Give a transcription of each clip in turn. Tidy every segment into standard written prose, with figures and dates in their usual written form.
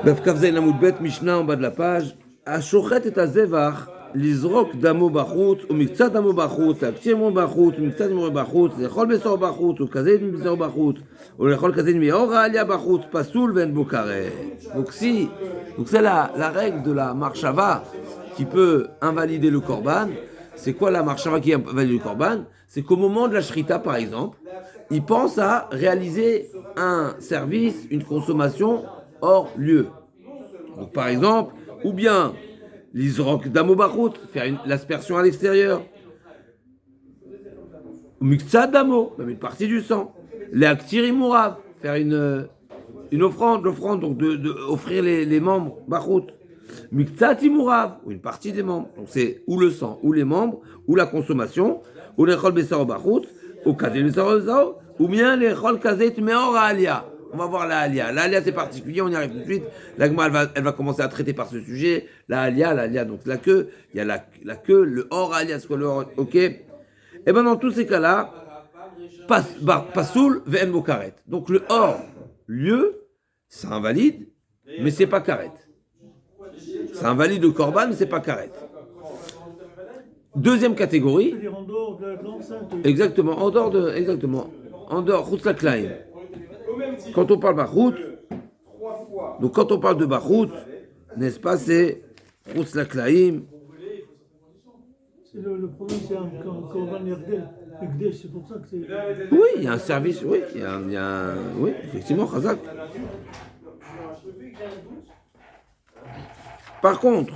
Daf Kaf Zayin Amud Bet, Mishnah en bas de la page. Ashochet et azevach, lizrok damo bachutz, ou miktzat damo bachutz, aktir mo bachutz, miktzat mo bachutz, lechol besor bachutz, ou kazet mi besor bachutz, ou lechol kazet mi or alia bachutz, pasoul ven bokaret. Donc c'est la règle de la marshava qui peut invalider le korban. C'est quoi la marshava qui invalide le korban? C'est qu'au moment de la shrita, par exemple, il pense à réaliser un service, une consommation hors lieu. Donc par exemple, ou bien l'izrok damo faire l'aspersion à l'extérieur, miktsat damo, même une partie du sang, leaktir mourav, faire une offrande, donc de offrir les membres bachout, miktsat mourav, ou une partie des membres, donc c'est ou le sang, ou les membres, ou la consommation, ou les chol besar bachout, ou kadel besar ou bien les chol kazet meor alia. On va voir la alia. La alia, c'est particulier, on y arrive tout de suite. La Gemara, elle va commencer à traiter par ce sujet. La alia, donc la queue. Il y a la queue, le hors alia, c'est quoi le hors, ok. Et bien dans tous ces cas-là, pasoul ve'en bokaret. Donc le hors lieu, ça invalide, mais c'est pas karet. Ça invalide le korban, mais c'est pas karet. Deuxième catégorie. C'est-à-dire en dehors de l'enceinte. Exactement, en dehors, chutz laklaim. Quand on parle bachout, donc quand on parle de bachout, n'est-ce pas, c'est chutz laklaim. C'est le problème, c'est un korban Ekdesh, c'est pour ça que c'est. Oui, il y a un service, oui, oui, effectivement, chazak. Par contre,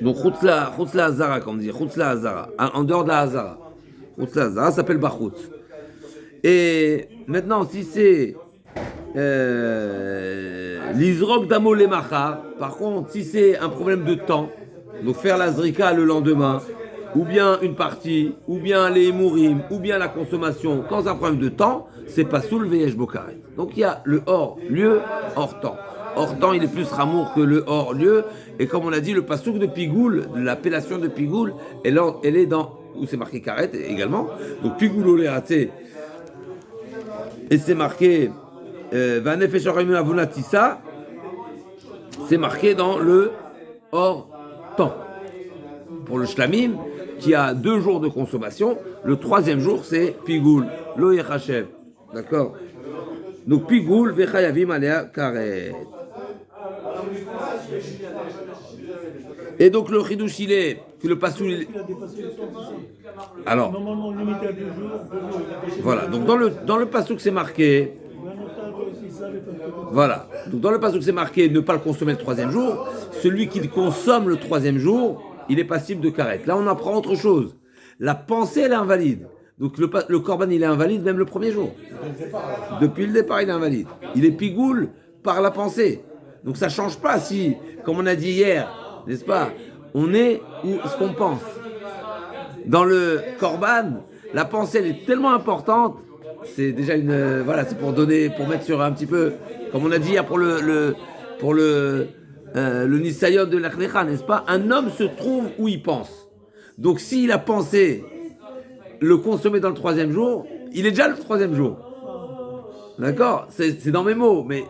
donc chutz la hazara, comme on dit, chutz la hazara, en dehors de la hazara, chutz la hazara s'appelle bachout. Et maintenant, si c'est l'izrok damo lemachar, par contre, si c'est un problème de temps, donc faire la zrika le lendemain, ou bien une partie, ou bien les mourim, ou bien la consommation, quand c'est un problème de temps, c'est pas soul veyesh bokaret. Donc il y a le hors lieu, hors temps. Hors temps, il est plus ramour que le hors lieu, et comme on l'a dit, le pasouk de Pigoul, l'appellation de Pigoul, elle est dans, où c'est marqué karet également, donc Pigoul olératé. Et c'est marqué Vanefeshorimavunatissa, c'est marqué dans le hors temps. Pour le shlamim, qui a 2 jours de consommation, le 3e jour c'est Pigoul, lo yechachev. D'accord? Donc Pigoul, vechayavim alea karet. Et donc le chidouch il est que le pasoul. Il a dépassé le temps, c'est ça. Alors. Normalement limité à 2 jours. Voilà, donc dans le pasouk c'est marqué. Voilà, donc dans le pasouk c'est marqué ne pas le consommer le 3e jour. Celui qui le consomme le 3e jour, il est passible de karet. Là on apprend autre chose. La pensée elle est invalide. Donc le korban il est invalide même le 1er jour. Depuis le départ il est invalide. Il est pigoul par la pensée. Donc ça change pas si, comme on a dit hier, n'est-ce pas, on est où ce qu'on pense. Dans le korban, la pensée elle est tellement importante, c'est déjà voilà, c'est pour mettre sur un petit peu, comme on a dit hier pour le nisayon de l'achnecha, n'est-ce pas, un homme se trouve où il pense. Donc s'il a pensé le consommer dans le 3e jour, il est déjà le 3e jour. D'accord, c'est dans mes mots, mais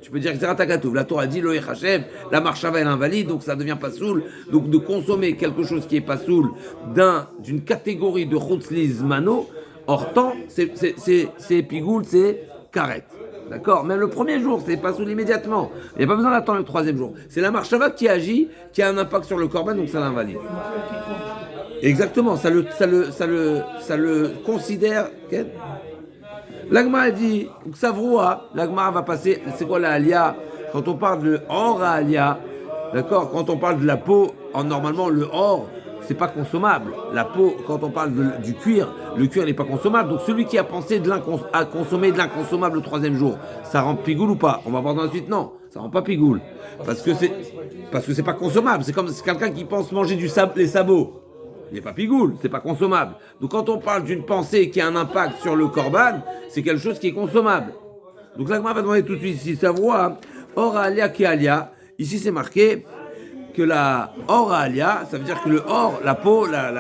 tu peux dire que c'est ratakatouv. La Torah dit lo yechachev, la marshava elle invalide, donc ça devient pas soul. Donc de consommer quelque chose qui est pas soul d'une catégorie de chutz lizmano, hors temps, c'est pigoul, c'est karet. D'accord? Même le 1er jour, c'est pas soul immédiatement. Il n'y a pas besoin d'attendre le 3e jour. C'est la marshava qui agit, qui a un impact sur le korban, donc ça l'invalide. Exactement, ça le considère. Okay? L'agma a dit, Ksavroua, l'agma va passer, c'est quoi la alia? Quand on parle de or à alia, d'accord? Quand on parle de la peau, normalement le or, c'est pas consommable. La peau, quand on parle du cuir, le cuir n'est pas consommable. Donc celui qui a pensé à consommer de l'inconsommable le 3e jour, ça rend pigoul ou pas? On va voir dans la suite, non, ça rend pas pigoul. Parce que c'est pas consommable. C'est comme quelqu'un qui pense manger les sabots. Il n'est pas pigoul, c'est pas consommable. Donc quand on parle d'une pensée qui a un impact sur le korban, c'est quelque chose qui est consommable. Donc là, va demander tout de suite si ça voit or alia ki alia. Ici c'est marqué que la or alia, ça veut dire que le or, la peau, la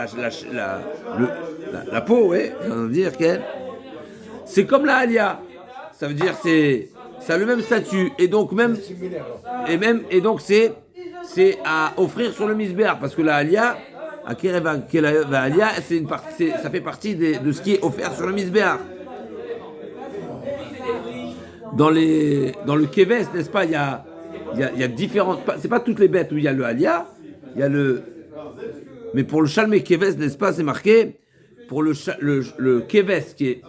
peau, ouais, ça veut dire que c'est comme la alia. Ça veut dire Ça a le même statut. Et donc, même, et donc c'est à offrir sur le misbéar. Parce que la alia, alia, ça fait partie de ce qui est offert sur le misbéar. Dans le keves, n'est-ce pas, il y a différentes. C'est pas toutes les bêtes où il y a le alia, il y a le. Mais pour le shalmé keves, n'est-ce pas, c'est marqué, pour le keves qui est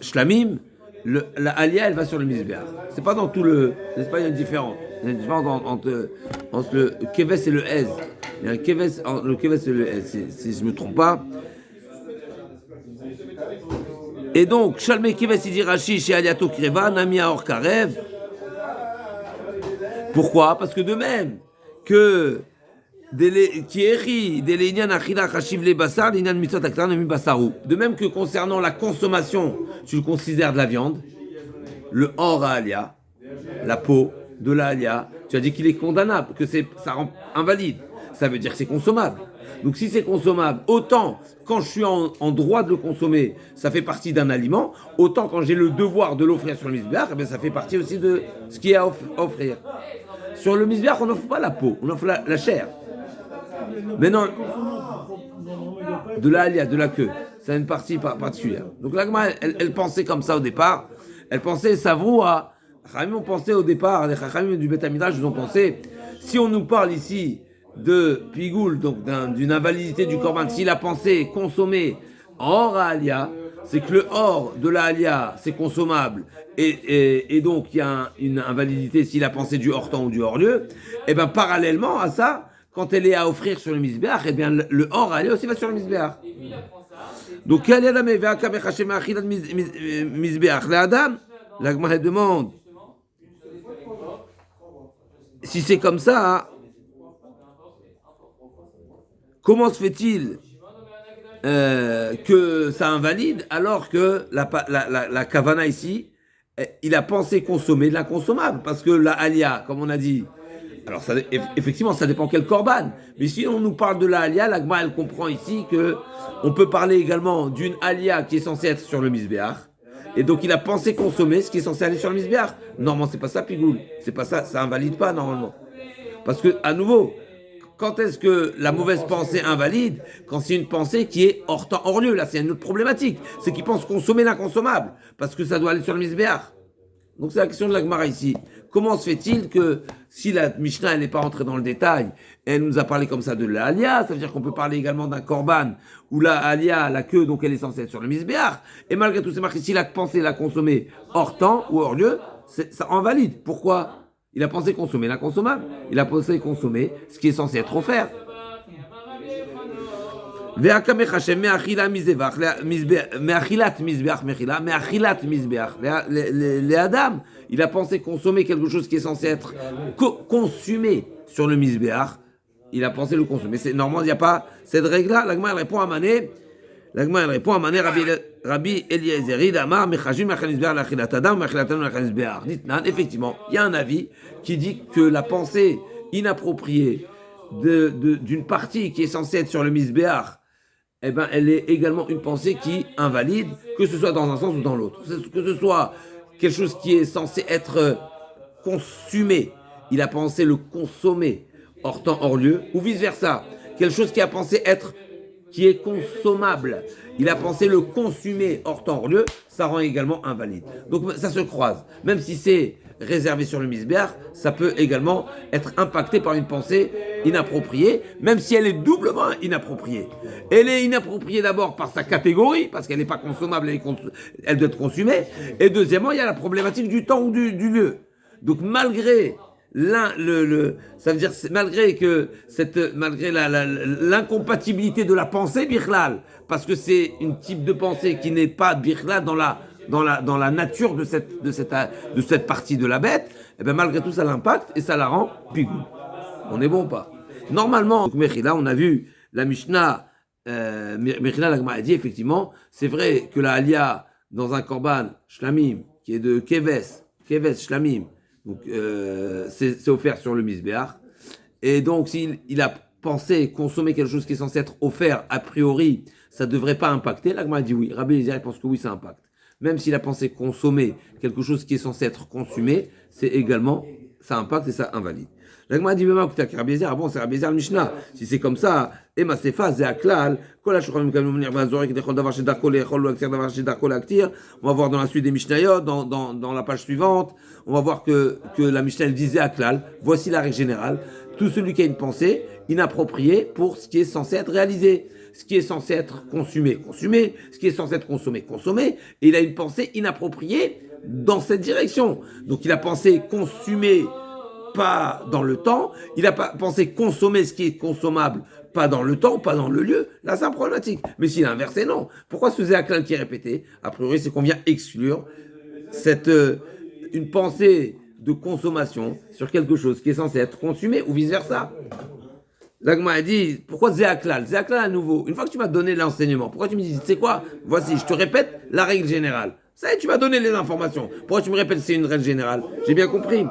shlamim, la alia, elle va sur le misbéar. C'est pas dans tout le. N'est-ce pas, il y a une différence. Il y a une différence entre le keves et le ez. Il y a un keves, le keves et le ez, si je ne me trompe pas. Et donc, Shalmei Keves il dit Rashi chez Aliato Kreva, Namia Or Karev. Pourquoi? Parce que de même que de même que concernant la consommation, tu le considères de la viande, le or à alia, la peau de la alia, tu as dit qu'il est condamnable, que ça rend invalide. Ça veut dire que c'est consommable. Donc si c'est consommable, autant quand je suis en droit de le consommer, ça fait partie d'un aliment, autant quand j'ai le devoir de l'offrir sur le misbéach, eh ça fait partie aussi de ce qui est à offrir. Sur le misbéach, on n'offre pas la peau, on offre la chair. Mais non, de la alia, de la queue, c'est une partie particulière. Donc l'agma, elle pensait comme ça au départ, elle pensait, ça vaut à... Chachamim ont pensé au départ, les Chachamim du Beth Amidrash, ils ont pensé, si on nous parle ici de pigoul, donc d'une invalidité du korban, s'il a pensé consommer or à alia, c'est que le or de la alia, c'est consommable, et donc il y a une invalidité s'il a pensé du hors temps ou du hors lieu, et bien parallèlement à ça, quand elle est à offrir sur le misbéach, et bien le or à alia aussi va sur le misbéach. Donc la Gemara demande si c'est comme ça, comment se fait-il que ça invalide alors que la kavana ici, il a pensé consommer de l'inconsommable? Parce que la alia, comme on a dit, alors ça, effectivement, ça dépend quel korban. Mais si on nous parle de la alia, la Gemara, elle comprend ici que on peut parler également d'une alia qui est censée être sur le misbéach. Et donc il a pensé consommer ce qui est censé aller sur le misbéach. Normalement, c'est pas ça, pigoul. C'est pas ça, ça invalide pas normalement. Parce que, à nouveau, quand est-ce que la mauvaise pensée invalide? Quand c'est une pensée qui est hors temps, hors lieu. Là, c'est une autre problématique. C'est qu'il pense consommer l'inconsommable. Parce que ça doit aller sur le misbéach. Donc c'est la question de la Gemara ici. Comment se fait-il que si la Mishnah n'est pas entrée dans le détail, elle nous a parlé comme ça de la alia, ça veut dire qu'on peut parler également d'un korban où la alia, la queue, donc elle est censée être sur le misbéach, et malgré tout c'est marqué s'il a pensé la consommer hors temps ou hors lieu, ça invalide. Pourquoi? Il a pensé consommer l'inconsommable, il a pensé consommer ce qui est censé être offert. Les Adam, il a pensé consommer quelque chose qui est censé être consumé sur le misbéach. Il a pensé le consommer. C'est normalement il n'y a pas cette règle-là. La Gemara elle répond à Mané. Rabbi Eliezer Damar mechajim mechal misbéach l'achilat adam mechilatan mechal misbéach. Effectivement, il y a un avis qui dit que la pensée inappropriée d'une partie qui est censée être sur le misbéach, eh ben, elle est également une pensée qui invalide, que ce soit dans un sens ou dans l'autre. Que ce soit quelque chose qui est censé être consumé, il a pensé le consommer hors temps, hors lieu, ou vice-versa. Quelque chose qui est consommable, il a pensé le consumer hors temps, hors lieu, ça rend également invalide. Donc ça se croise. Même si c'est réservé sur le misbéach, ça peut également être impacté par une pensée inappropriée, même si elle est doublement inappropriée. Elle est inappropriée d'abord par sa catégorie, parce qu'elle n'est pas consommable, elle doit être consumée. Et deuxièmement, il y a la problématique du temps ou du lieu. Donc malgré ça veut dire malgré l'incompatibilité de la pensée bichlal, parce que c'est une type de pensée qui n'est pas bichlal dans la nature de cette partie de la bête, et bien malgré tout ça l'impacte et ça la rend pigou. On est bon ou pas? Normalement, Mechila, on a vu la Mishnah, Mechila la Gemara a dit effectivement, c'est vrai que la alia dans un korban shlamim qui est de keves shlamim, donc c'est offert sur le misbéach, et donc s'il a pensé consommer quelque chose qui est censé être offert a priori, ça ne devrait pas impacter. La Gemara dit oui. Rabbi Eliezer pense que oui, ça impacte. même s'il a pensé consommer quelque chose qui est censé être consumé, c'est également, ça impacte et ça invalide. La Gemara dit, ah bon, c'est Rabbi Eliezer le Mishnah. Si c'est comme ça, Ema Sefa, Zeaklal, on va voir dans la suite des Mishnayot, dans la page suivante, on va voir que la Mishnah elle disait Aklal, voici la règle générale, tout celui qui a une pensée inappropriée pour ce qui est censé être réalisé. Ce qui est censé être consumé, consumé, ce qui est censé être consommé, consommé, et il a une pensée inappropriée dans cette direction. Donc il a pensé consommer pas dans le temps, il a pas pensé consommer ce qui est consommable pas dans le temps, pas dans le lieu. Là c'est un problématique. Mais s'il a inversé, non. Pourquoi ce zéaklal qui est répété? A priori c'est qu'on vient exclure une pensée de consommation sur quelque chose qui est censé être consumé ou vice versa. L'agma a dit, pourquoi Zéaklal? Zéaklal à nouveau. Une fois que tu m'as donné l'enseignement, pourquoi tu me dis, tu sais quoi? Voici, je te répète la règle générale. Ça y est, tu m'as donné les informations. Pourquoi tu me répètes c'est une règle générale? J'ai bien compris.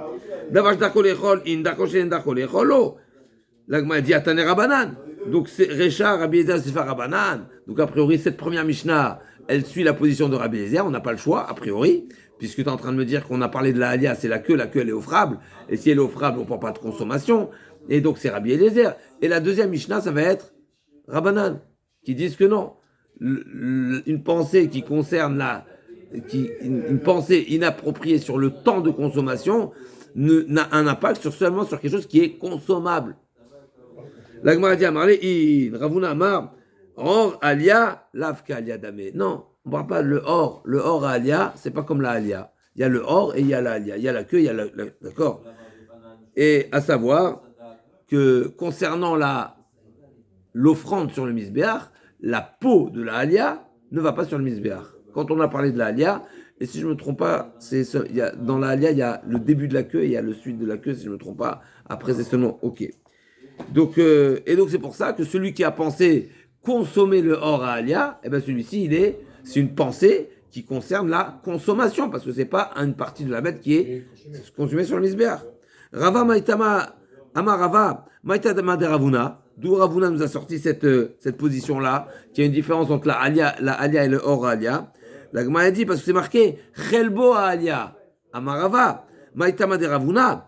L'agma a dit, Atane Rabanan. Donc, c'est Recha, Rabbi Eliezer, Sefa Rabanan. Donc, a priori, cette première Mishnah, elle suit la position de Rabbi Eliezer. On n'a pas le choix, a priori, puisque tu es en train de me dire qu'on a parlé de la halia, c'est la queue elle est offrable. Et si elle est offrable, on ne parle pas de consommation. Et donc, c'est Rabbi Eliezer. Et la deuxième Mishnah, ça va être Rabbanan, qui disent que non. Une pensée qui concerne une pensée inappropriée sur le temps de consommation n'a un impact seulement sur quelque chose qui est consommable. La Gemara dit à Marley, Ravuna Amar, Or Alia, Lavka Alia Dame. Non, on ne parle pas de le or. Le or à Alia, c'est pas comme la Alia. Il y a le or et il y a la Alia. Il y a la queue, il y a d'accord. Et à savoir que concernant l'offrande sur le misbéach, la peau de la halia ne va pas sur le misbéach. Quand on a parlé de la halia, et si je ne me trompe pas, dans la halia, il y a le début de la queue et il y a le suite de la queue, si je ne me trompe pas. Après, c'est seulement OK. Donc, c'est pour ça que celui qui a pensé consommer le or à halia, eh ben celui-ci, c'est une pensée qui concerne la consommation, parce que ce n'est pas une partie de la bête qui est consommée sur le misbéach. Rava Maïtama Amarava, Maïtama de Ravuna, d'où Ravuna nous a sorti cette position-là, qui a une différence entre la alia et le or alia. La Gemara a dit, parce que c'est marqué, Chelbo alia, Amarava, Maïtama de Ravuna,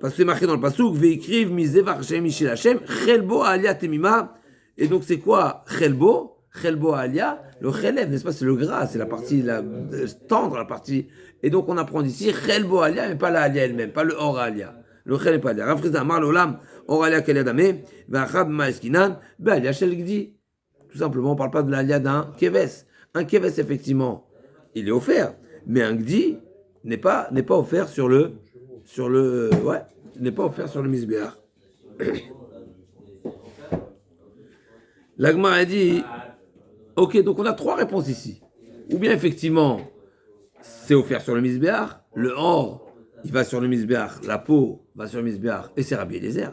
parce que c'est marqué dans le pasuk, Veikriv mizevar Hashem Mishel Hashem, Chelbo alia temima. Et donc c'est quoi Chelbo? Chelbo alia, le chelev, n'est-ce pas? C'est le gras, c'est la partie tendre, la partie. Et donc on apprend ici, Chelbo alia, mais pas la alia elle-même, pas le or alia. Le chel n'est pas là. Rafriza Amar l'olam, oralia keliadame, vachab maeskinan, be'alia shel gdi. Tout simplement, on ne parle pas de l'alia d'un keves. Un keves, effectivement, il est offert, mais un gdi n'est pas offert n'est pas offert sur le misbéach. L'agma a dit, ok, donc on a trois réponses ici. Ou bien effectivement, c'est offert sur le misbéach, le or, il va sur le misbéach, la peau va sur le misbéach, et c'est Rabbi Eliezer.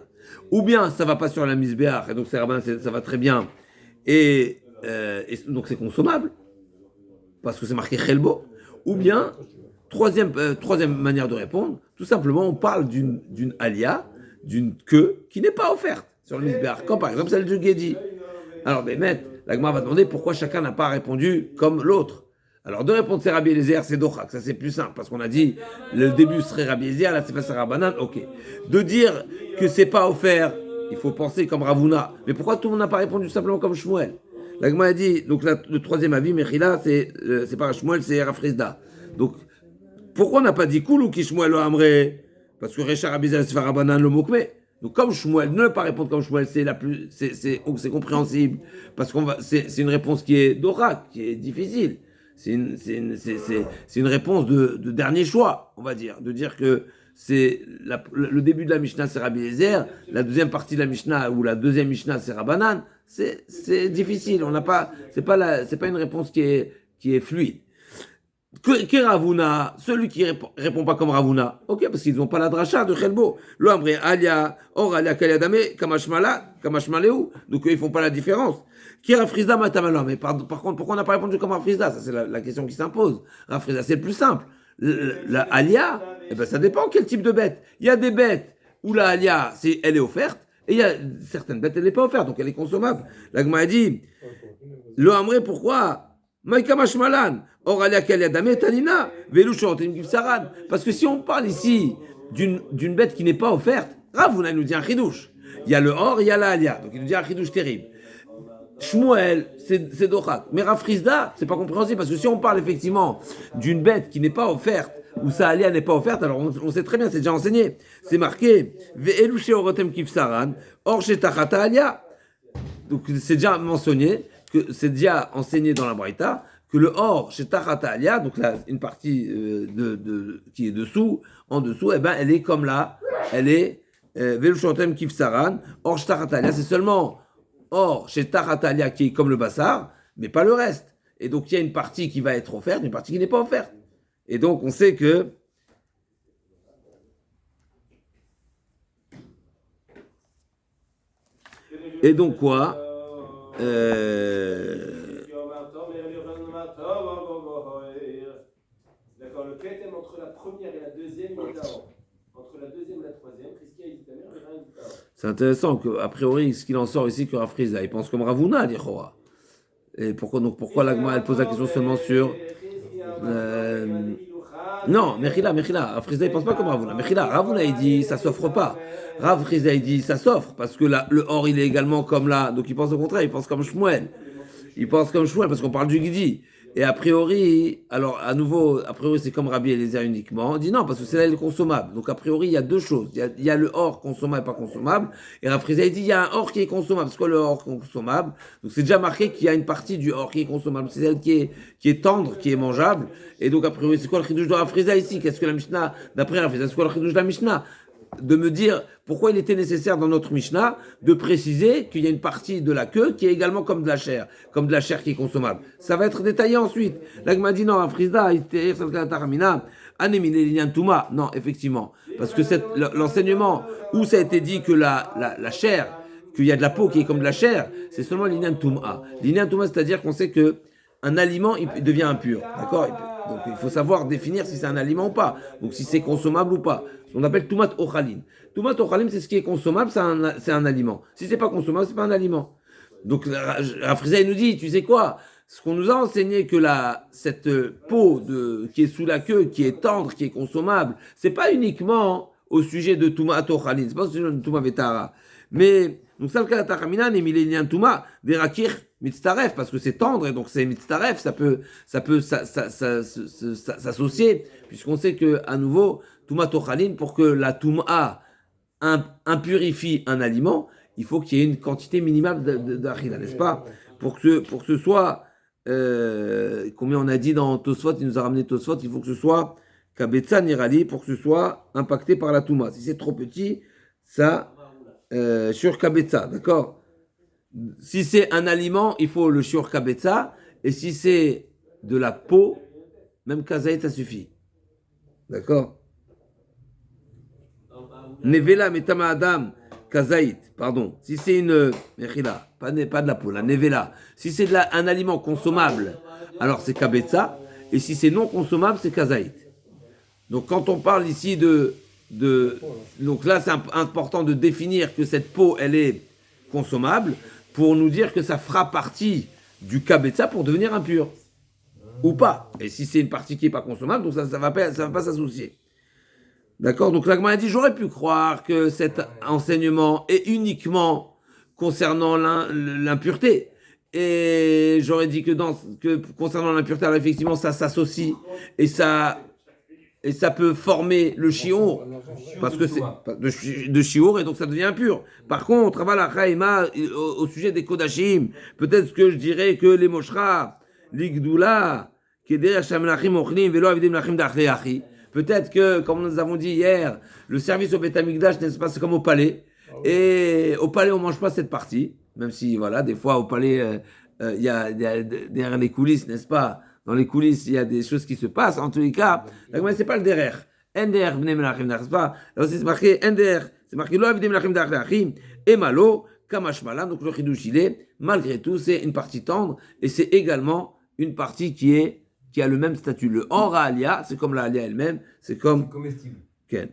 Ou bien ça va pas sur la misbéach, et donc ça va très bien, et donc c'est consommable, parce que c'est marqué Chelbo. Ou bien, troisième manière de répondre, tout simplement on parle d'une alia, d'une queue, qui n'est pas offerte sur le misbéach, comme par exemple celle du Guédi. Alors, Bémet, la Gemara va demander pourquoi chacun n'a pas répondu comme l'autre. Alors, de répondre c'est Rabbi Eliezer, c'est Dochak, ça c'est plus simple, parce qu'on a dit le début serait Rabbi Eliezer, là c'est face à Rabbanan, ok. De dire que c'est pas offert, il faut penser comme Ravuna. Mais pourquoi tout le monde n'a pas répondu simplement comme Shmuel? La Gemara a dit, donc le troisième avis, Mechila, c'est pas Shmuel, c'est Rafrizda. Donc, pourquoi on n'a pas dit Koulou qui Shmuel lo Amré? Parce que Recha Rabbi Eliezer, c'est Rabbanan le Mokme. Donc comme Shmuel, ne pas répondre comme Shmuel, c'est compréhensible, parce c'est une réponse qui est d'orak, qui est difficile. C'est une réponse de dernier choix, on va dire, de dire que c'est le début de la Mishnah c'est Rabbi Eliezer, la deuxième partie de la Mishnah ou la deuxième Mishnah c'est Rabbanan. C'est difficile, c'est pas une réponse qui est fluide. Que Ravuna, celui qui répond pas comme Ravuna, ok, parce qu'ils n'ont pas la dracha de Chelbo. Lo amre alia, or alia kaliadame, kamashmaleu, donc ils font pas la différence. Qui Rafrizda matamalo, mais par contre, pourquoi on n'a pas répondu comme Rafrizda? Ça c'est la question qui s'impose. Rafrizda, c'est le plus simple. La alia, ça dépend quel type de bête. Il y a des bêtes où la alia, elle est offerte, et il y a certaines bêtes, elle n'est pas offerte, donc elle est consommable. La Gemara a dit, Lo amre, pourquoi? Maïka mashmalan, Or, alia kaliadame tanina, velu shorotim kifsaran. Parce que si on parle ici d'une bête qui n'est pas offerte, Ravuna nous dit un chidouche. Il y a le or, il y a la alia. Donc il nous dit un chidouche terrible. Shmuel, c'est Dochak. Mais Rav Frisda, c'est pas compréhensible parce que si on parle effectivement d'une bête qui n'est pas offerte, ou sa alia n'est pas offerte, alors on sait très bien, c'est déjà enseigné. C'est marqué Ve'elu sheorotem kifsaran, or shetachata alia. Donc c'est déjà mentionné, que c'est déjà enseigné dans la Braïta, que le or chez Tachata Alia, donc là, une partie qui est dessous, en dessous, eh ben, elle est comme là, elle est Velushotem Kifsaran, or chez Tachata Alia, c'est seulement or chez Tachata Alia qui est comme le bassar, mais pas le reste. Et donc il y a une partie qui va être offerte, une partie qui n'est pas offerte. Et donc on sait que et donc quoi D'accord, le KTM entre la première et la deuxième, il est avant. Entre la deuxième et la troisième, Christia il dit ta mère, le rien dit avant. C'est intéressant qu'a priori, ce qu'il en sort ici que Rav Frisda, il pense comme Ravuna, l'Ichora. Et pourquoi l'Agma, elle pose la question seulement sur non, Mechila, Rav Frisda, il pense pas comme Ravuna. Mechila, Ravuna, il dit ça s'offre pas. Rav Frisda, il dit ça s'offre parce que là, le or, il est également comme là. Donc il pense au contraire, il pense comme Shmuel. Il pense comme Shmuel parce qu'on parle du Gidi. Et a priori, alors à nouveau, a priori c'est comme Rabbi Eliezer uniquement. On dit non, parce que c'est là le consommable. Donc a priori, il y a deux choses. Il y a le or consommable et pas consommable. Et Rav Frisda, il dit il y a un or qui est consommable. C'est quoi le or consommable? Donc c'est déjà marqué qu'il y a une partie du or qui est consommable. C'est celle qui est tendre, qui est mangeable. Et donc a priori, c'est quoi le chidouche de Rav Frisda ici? Qu'est-ce que la Mishnah, d'après Rav Frisda, c'est quoi le chidouche de la Mishnah? De me dire pourquoi il était nécessaire dans notre Mishnah de préciser qu'il y a une partie de la queue qui est également comme de la chair qui est consommable. Ça va être détaillé ensuite. L'Agma dit non, Frisda, non, effectivement. Parce que l'enseignement où ça a été dit que la chair, qu'il y a de la peau qui est comme de la chair, c'est seulement l'inyan touma. L'inyan touma, c'est-à-dire qu'on sait que un aliment il devient impur. D'accord? Donc il faut savoir définir si c'est un aliment ou pas. Donc si c'est consommable ou pas. Ce qu'on appelle tumat ochalim. Tumat ochalim, c'est ce qui est consommable, c'est un aliment. Si c'est pas consommable, c'est pas un aliment. Donc Rafriza, il nous dit, tu sais quoi? Ce qu'on nous a enseigné que cette peau qui est sous la queue, qui est tendre, qui est consommable, c'est pas uniquement au sujet de tumat ochalim, c'est pas au sujet de tumat vetara. Mais donc ça le cas d'Atachaminan et Milénian Touma, Verakir Mitztaref, parce que c'est tendre et donc c'est Mitztaref, ça peut s'associer, puisqu'on sait que à nouveau, Touma Tochalim, pour que la Touma impurifie un aliment, il faut qu'il y ait une quantité minimale d'achila, n'est-ce pas? Pour que ce soit, combien on a dit dans Tosfot, il nous a ramené Tosfot, il faut que ce soit Kabetza Nirali, pour que ce soit impacté par la Touma. Si c'est trop petit, ça. Shur kabetza, d'accord? Si c'est un aliment, il faut le shur kabetza, et si c'est de la peau, même kazaït, ça suffit. D'accord? Nevela metama adam kazaït, pardon. Si c'est une mechila, pas de la peau, la nevela. Si c'est un aliment consommable, alors c'est kabetza, et si c'est non consommable, c'est kazaït. Donc quand on parle ici donc là, c'est important de définir que cette peau, elle est consommable pour nous dire que ça fera partie du kabetza pour devenir impur. Ou pas. Et si c'est une partie qui n'est pas consommable, donc ça va pas s'associer. D'accord? Donc l'Agma a dit, j'aurais pu croire que cet enseignement est uniquement concernant l'impureté. Et j'aurais dit que concernant l'impureté, alors effectivement, ça s'associe et ça peut former le chiour, parce que c'est de chiour, et donc ça devient impur. Par contre, au sujet des kodashim, peut-être que je dirais que les moshra, l'igdoula, peut-être que, comme nous avons dit hier, le service au Beth Amikdash, n'est-ce pas, c'est comme au palais, et au palais, on mange pas cette partie, même si, voilà, des fois, au palais, il y a derrière les coulisses, n'est-ce pas, dans les coulisses, il y a des choses qui se passent. En tous les cas, c'est pas le derer. Ender bnei melachim, n'est-ce pas? Là aussi, c'est marqué Ender, c'est marqué lo avidim melachim d'achim, et malo, kamashmala. Donc le chidouche, il est, malgré tout, c'est une partie tendre, et c'est également une partie qui a le même statut. Le ora alia, c'est comme la alia elle-même, c'est comme. Comestible. Ken.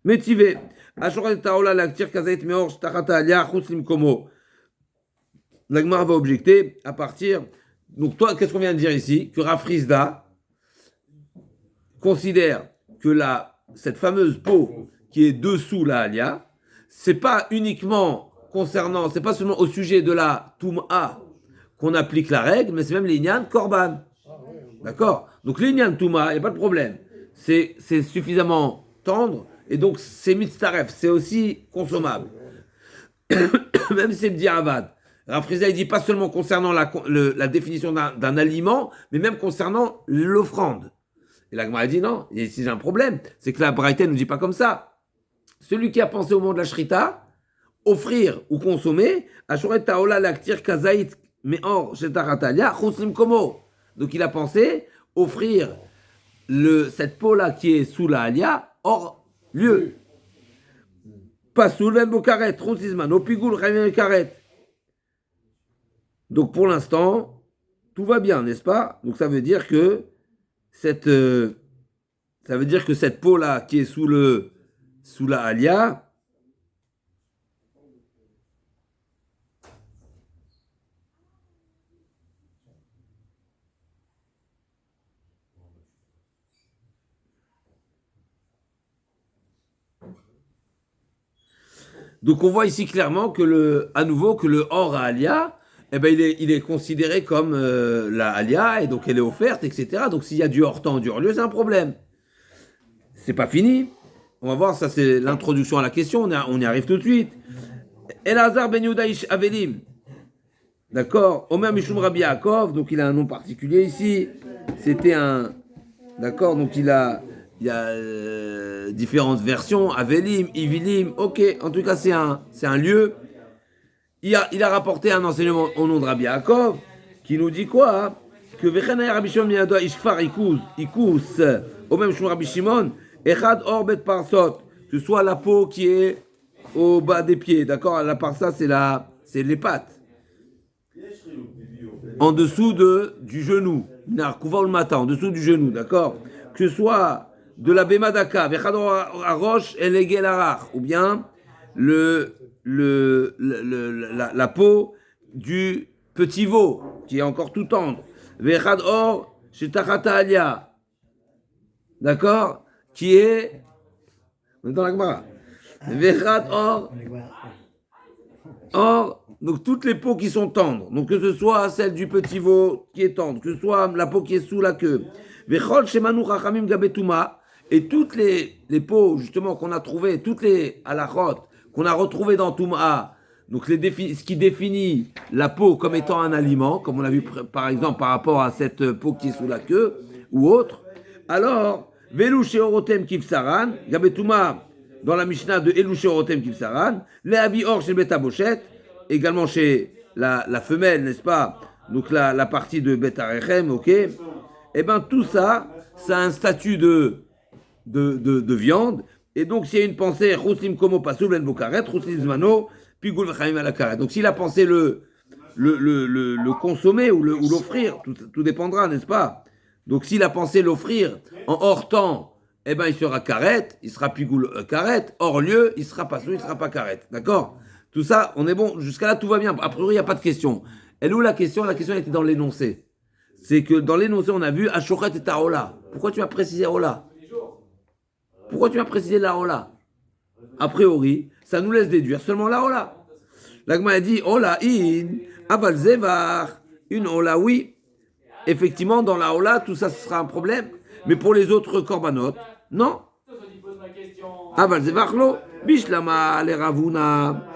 Métivé. Ashora taola laktir kazait meor shtachata alia chutz limkomo. L'Agmar va objecter à partir Donc toi, qu'est-ce qu'on vient de dire ici? Que Rafrizda considère que cette fameuse peau qui est dessous la alia, c'est pas uniquement concernant, c'est pas seulement au sujet de la Toum'a qu'on applique la règle, mais c'est même l'Inyan Korban. D'accord? Donc l'Inyan Toum'a, il n'y a pas de problème. C'est suffisamment tendre, et donc c'est mitzaref, c'est aussi consommable. Même si c'est Bdiavad. Rafrizda, il dit pas seulement concernant la définition d'un aliment, mais même concernant l'offrande. Et la Gemara dit non, et ici j'ai un problème, c'est que la Braïta ne nous dit pas comme ça. Celui qui a pensé au moment de la Shrita, offrir ou consommer, Ashuret Taola Laktir Kazaït Meor Shetaratalia Chuslim Komo. Donc il a pensé offrir cette peau-là qui est sous la Alia hors lieu. Pasoul Ven Bokaret, Chusizman, Opigul Raven Karet. Donc pour l'instant, tout va bien, n'est-ce pas? Donc ça veut dire que cette peau-là qui est sous la alia, donc on voit ici clairement que à nouveau que le hors à alia, eh ben il est considéré comme la alia et donc elle est offerte, etc. Donc s'il y a du hors temps, du hors lieu, c'est un problème. C'est pas fini. On va voir, ça c'est l'introduction à la question, on y arrive tout de suite. Elazar ben Yehuda ish Avelim. D'accord? Omer Mishum Rabbi Yaakov, donc il a un nom particulier ici. C'était un. D'accord? Donc il y a différentes versions. Avelim, Ivilim, ok. En tout cas, c'est un lieu. Il a rapporté un enseignement au nom de Rabbi Yaakov qui nous dit quoi? Hein? Que Vechanaya Rabbi Shimon Miyado Ishkfar Ikus, Omer Mishum Rabbi Shimon. Echad orbet parsot, que ce soit la peau qui est au bas des pieds, d'accord? La parsa, c'est les pattes. En dessous du genou. Narkouva le matin, en dessous du genou, d'accord? Que ce soit de la bemadaka, vechad arosh elegel arach, ou bien la peau du petit veau, qui est encore tout tendre. Vechad or shetachata alia, d'accord? Qui est dans la Gemara. Vechat or, donc toutes les peaux qui sont tendres, donc que ce soit celle du petit veau qui est tendre, que ce soit la peau qui est sous la queue, Vechol shemanu chachamim gabetuma, et toutes les peaux justement qu'on a trouvées, toutes les halachot qu'on a retrouvées dans Touma, donc ce qui définit la peau comme étant un aliment, comme on a vu par exemple par rapport à cette peau qui est sous la queue ou autre, alors Velu sheorotem kivsaran, Gabetouma dans la Mishnah de Elu sheorotem kivsaran, Leavi or chez Betaboshet, également chez la femelle, n'est-ce pas? Donc la partie de Betarechem, ok? Eh bien tout ça, ça a un statut de viande, et donc s'il y a une pensée, Chuslim komo pasul ben bokaret, Chuslim zmano, pigul v'chaim ala karet. Donc s'il a pensé le consommer ou l'offrir, tout dépendra, n'est-ce pas? Donc s'il a pensé l'offrir en hors temps, eh ben il sera karet, il sera pigoul karet, hors lieu, il sera pas sous, il sera pas karet. D'accord? Tout ça, on est bon, jusqu'à là tout va bien. A priori, il n'y a pas de question. Elle où la question? La question était dans l'énoncé. C'est que dans l'énoncé, on a vu Ashochet et Taola. Pourquoi tu as précisé Ola? Pourquoi tu as précisé la Ola? A priori, ça nous laisse déduire seulement la Ola. L'Agma a dit Ola in, aval zevar, une Ola oui. Effectivement, dans la Ola, tout ça, ce sera un problème. Mais pour les autres korbanot, non. Aval zevarlo, bishlama le ravuna,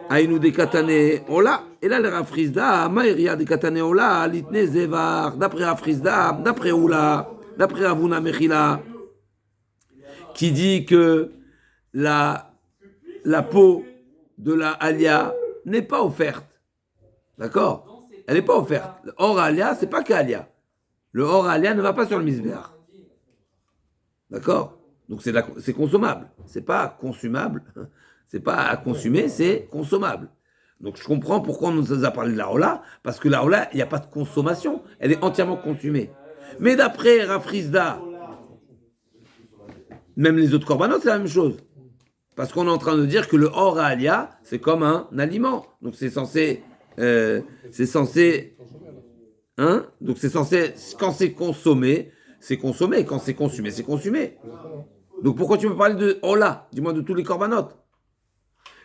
aïnou de katane Ola. Et là, le rafrizda, maïria de katane Ola, litne zevar, d'après rafrizda, d'après Ola, d'après ravuna mechila, qui dit que la peau de la alia n'est pas offerte. D'accord? Elle n'est pas offerte. Le hors alia, c'est pas qu'alia. Le hors alia ne va pas sur le misbéach. D'accord? Donc c'est consommable. C'est pas consumable. C'est pas à consommer, c'est consommable. Donc je comprends pourquoi on nous a parlé de la hola, parce que la hola, il n'y a pas de consommation. Elle est entièrement consumée. Mais d'après Rafrizda, même les autres korbanot, c'est la même chose. Parce qu'on est en train de dire que le hors alia, c'est comme un aliment. Donc c'est censé. Hein? Donc c'est censé, quand c'est consommé, c'est consommé. Quand c'est consumé, c'est consumé. Donc pourquoi tu veux parler de Ola? Dis-moi de tous les corbanotes.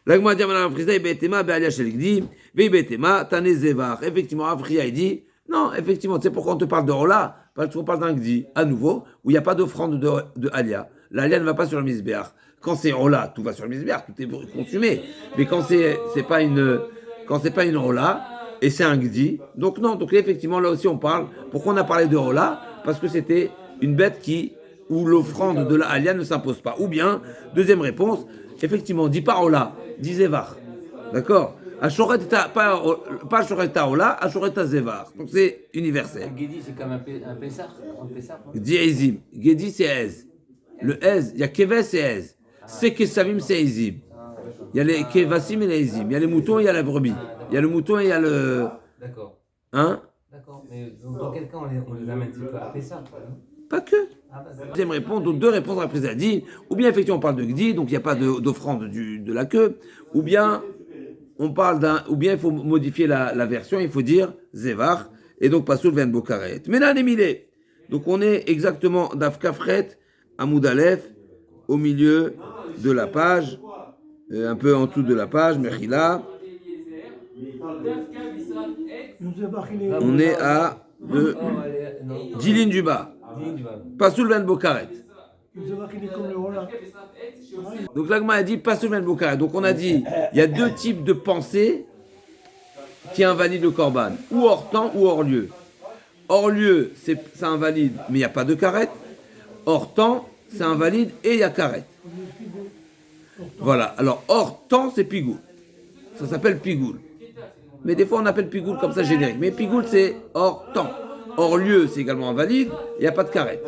L'agma dit à Madame Frisda, Betema, Be'alia Shelgdi, Betema, Tane Zevar. Effectivement, Afria, il dit, non, effectivement, tu sais pourquoi on te parle de Ola? Parce qu'on parle d'un Gdi, à nouveau, où il n'y a pas d'offrande de Alia. L'Alia ne va pas sur le Misbeach. Quand c'est Ola, tout va sur le Misbeach, tout est consumé. Mais quand c'est pas une Ola, et c'est un Gdi, donc non, donc effectivement, là aussi on parle. Pourquoi on a parlé de Ola? Parce que c'était une bête où l'offrande de la Alia ne s'impose pas. Ou bien, deuxième réponse, effectivement, dit pas Ola, dit Zevar. D'accord? Pas Ashoreta Ola, Ashoreta Zevar. Donc c'est universel. Guédi, c'est comme un Pessah. Gedi Ezim. Gedi, c'est Ez. Le Ez, il y a Keves et Ez. C'est Kesavim, c'est Ezim. Il y a les Kevasim et les Ezim. Il y a les moutons et il y a la brebis. Il y a le mouton et il y a le. D'accord. Hein? D'accord. Mais dans quel cas on les amène à Pessah? Pas que. Ah, bah, Deuxième réponse, donc deux réponses après ça dit, ou bien effectivement on parle de Gdi, donc il n'y a pas d'offrande de la queue, ou bien on parle ou bien il faut modifier la version, il faut dire Zevar, et donc Pasoul Ven Bokaret. Menan Emile. Donc on est exactement d'Afkafret, Amoud Aleph, au milieu de la page, un peu en dessous de la page, Mechila. On est à 10 lignes du bas. Pasoul Ven Bokaret. Donc l'agma a dit Pasoul Ven Bokaret. Donc on a dit, il y a deux types de pensées qui invalident le korban, ou hors temps ou hors lieu. Hors lieu, ça invalide, mais il n'y a pas de karet. Hors temps, c'est invalide et il y a karet. Voilà, alors hors temps, c'est pigoul. Ça s'appelle pigoul. Mais des fois, on appelle pigoul comme ça générique. Mais pigoul, c'est hors temps. Hors lieu, c'est également invalide, il n'y a pas de karet.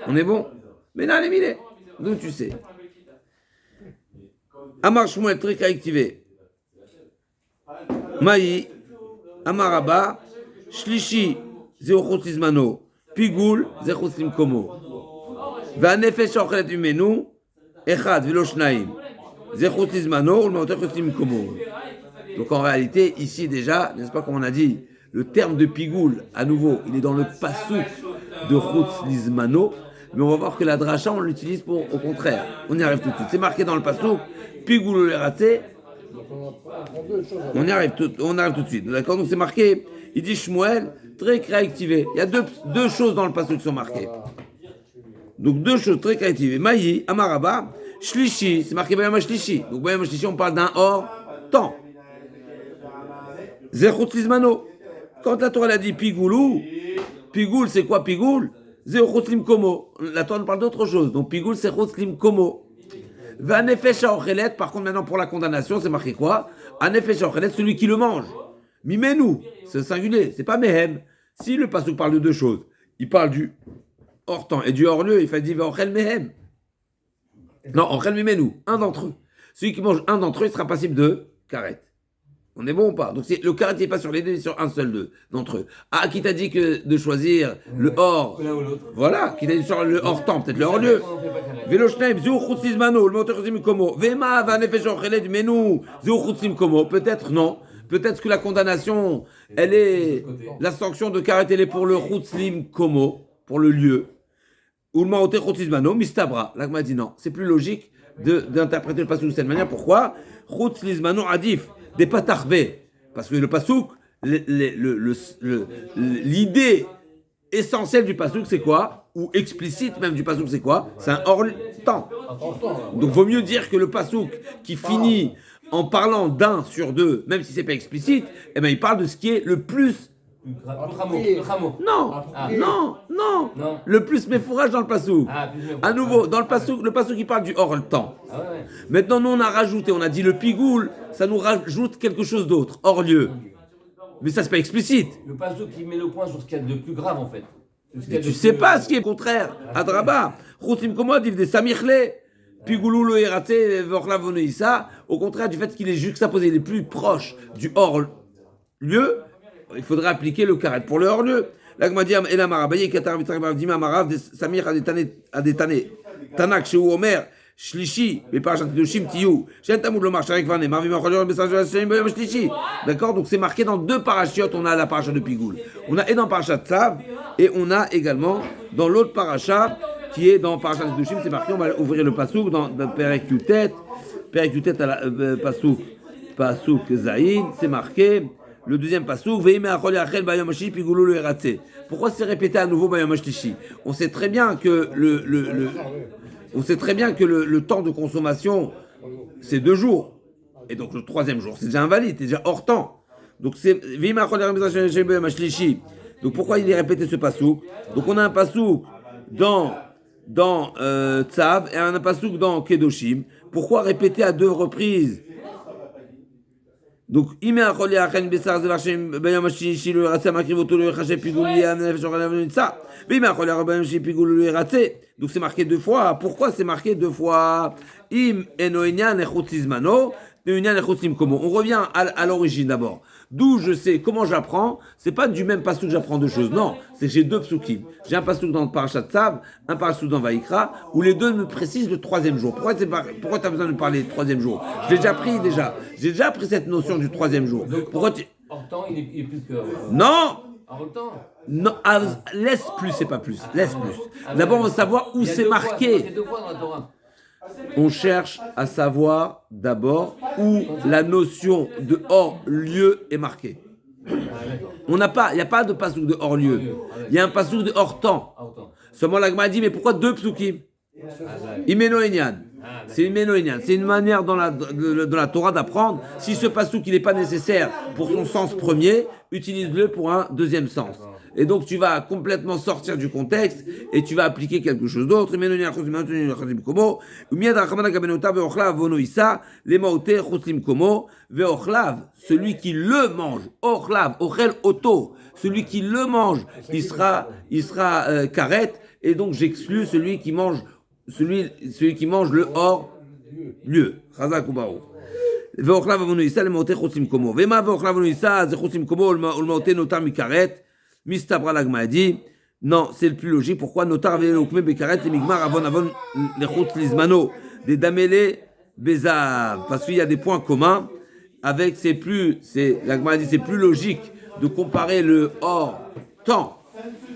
On est bon? Mais non, les millets. D'où tu sais? Amar Shmuel, très activé. Maï, Amaraba, Shlishi, Zeochot Izmano, Pigoul, Zechot Limkomo. Vanefesh Ochelet Umenu, Echad, Velo Shnaim, Zechot Izmano, Ulmaotechot Limkomo. Donc en réalité, ici déjà, n'est-ce pas comme on a dit, le terme de Pigoul, à nouveau, il est dans le passouk de Chutz Lizmano, mais on va voir que la dracha, on l'utilise au contraire. On y arrive tout de suite. C'est marqué dans le passouk, Pigoul le raté. On y arrive tout de suite. D'accord? Donc c'est marqué, il dit Shmuel, très réactivé. Il y a deux choses dans le passouk qui sont marquées. Donc deux choses très réactivées. Maï, Amaraba, Shlishi, c'est marqué Bayama Shlishi. Donc Bayama Shlishi, on parle d'un hors temps. Zechut Lizmano. Quand la Torah a dit Pigoulou, Pigoul c'est quoi Pigoul? Zechut Limkomo. La Torah nous parle d'autre chose. Donc Pigoul c'est Zechut Limkomo. Vanefesh Aochelet, par contre maintenant pour la condamnation, c'est marqué quoi? Anefesh Aochelet, celui qui le mange. Mimenu, c'est singulier, c'est pas Mehem. Si le passouk parle de deux choses, il parle du hors temps et du hors lieu, il fait dire Ochel Mehem. Non, Ochel Mimenu, un d'entre eux. Celui qui mange un d'entre eux, il sera passible de karet. On est bon ou pas? Donc le karet n'est pas sur les deux, il est sur un seul d'entre eux. Ah, qui t'a dit que de choisir le hors? Voilà, qui t'a dit sur le hors temps, peut-être le hors lieu. Velo Shnaim, Zeu Chutzim Mano, le moteur Komo. Vema, Vanefesh Ochelet, Menu, Zeu Chutzim Komo. Peut-être non. Peut-être que la condamnation, elle est. La sanction de karet, elle est pour le Chutzim Komo, pour le lieu. Ou le Maote Chutzim Mano, Mistabra. Là, m'a dit non. C'est plus logique d'interpréter le passouk de cette manière. Pourquoi? Chutzim Mano Adif. Des patarbe, parce que le pasouk, l'idée essentielle du pasouk, c'est quoi? Ou explicite même du pasouk, c'est quoi? C'est un hors-temps. Donc, vaut mieux dire que le pasouk qui finit en parlant d'un sur deux, même si c'est pas explicite, eh ben, il parle de ce qui est le plus. Non, non. Le plus méfourage dans le pasouk. À nouveau, dans le pasouk il parle du hors-temps. Maintenant, nous, on a rajouté, on a dit le pigoul, ça nous rajoute quelque chose d'autre, hors lieu. Mais ça, c'est pas explicite. Le pasouk qui met le point sur ce qu'il y a de plus grave, en fait. Mais tu sais pas ce qui est contraire. Adraba, Choutim Komo dit des Samirle, Pigoulou le Eraté, Vorla Voneissa, au contraire du fait qu'il est juxtaposé, il est plus proche du hors lieu. Il faudrait appliquer le karet pour le hors-lieu. L'agmadiam et la marabaye, Katar Vitarabdima Marav, Samir Adetane, Tanak, chez Omer, Shlishi, mais parachat kedoshim tiyu. Shen tamud lo marcharek vané, marvim achol message de Hashem bayom shlishi. D'accord, donc c'est marqué dans deux parachiotes. On a la parachat de Pigoul. On a et dans parachat Tzav et on a également dans l'autre parachat qui est dans parachat kedoshim. C'est marqué. On va ouvrir le pasouk dans Perek Yutet. Perek Yutet à la pasouk Zaïd. C'est marqué. Le deuxième pasouk, pourquoi c'est répété à nouveau Bayom Shlishi? On sait très bien que le temps de consommation c'est 2 jours. Et donc le troisième jour, c'est déjà invalide, c'est déjà hors temps. Donc c'est donc pourquoi il est répété ce pasouk? Donc on a un pasouk dans Tzav et un pasouk dans Kedoshim. Pourquoi répéter à 2 reprises? Donc, donc c'est marqué 2 fois. Pourquoi c'est marqué 2 fois? On revient à l'origine d'abord. D'où je sais comment j'apprends. C'est pas du même pasouk que j'apprends 2 choses. Non, c'est que j'ai 2 psukim. J'ai un pasouk dans le parashat Tzav, un pasouk dans Vaïkra, où les deux me précisent le 3e jour. Pourquoi tu as besoin de parler du 3e jour? Je l'ai déjà pris déjà. J'ai déjà pris cette notion du 3e jour. Donc, Pourquoi tu... hors temps, il est plus que. Non. Hors temps. Non, laisse plus, c'est pas plus. Laisse plus. D'abord, on va savoir où Il y a c'est 2 fois, marqué. c'est 2 fois dans la Torah. On cherche à savoir d'abord où la notion de hors-lieu est marquée. Il n'y a pas de pasouk de hors-lieu. Il y a un pasouk de hors-temps. Hors temps. Seulement l'Agma dit, mais pourquoi 2 psukim? Imeno Enyan. C'est Imeno Enyan. C'est une manière dans la Torah d'apprendre. Si ce pasouk il n'est pas nécessaire pour son sens premier, utilise-le pour un deuxième sens. Et donc tu vas complètement sortir du contexte et tu vas appliquer quelque chose d'autre. Celui qui le mange, ochlav, ochel oto, celui qui le mange, il sera karet. Et donc j'exclus celui qui mange le hors lieu. Chazak ubaou. Ve'ochlav avonu isa le maote chotzim komo. Ve'ma ve'ochlav avonu isa ze chotzim komo ol maote notar mikaret. Mistabra l'agma dit non, c'est le plus logique. Pourquoi notar ve'elokme bekaret le migmar avon le chutz lizmano des damele bezav? Parce qu'il y a des points communs avec l'agma dit c'est plus logique de comparer le hors temps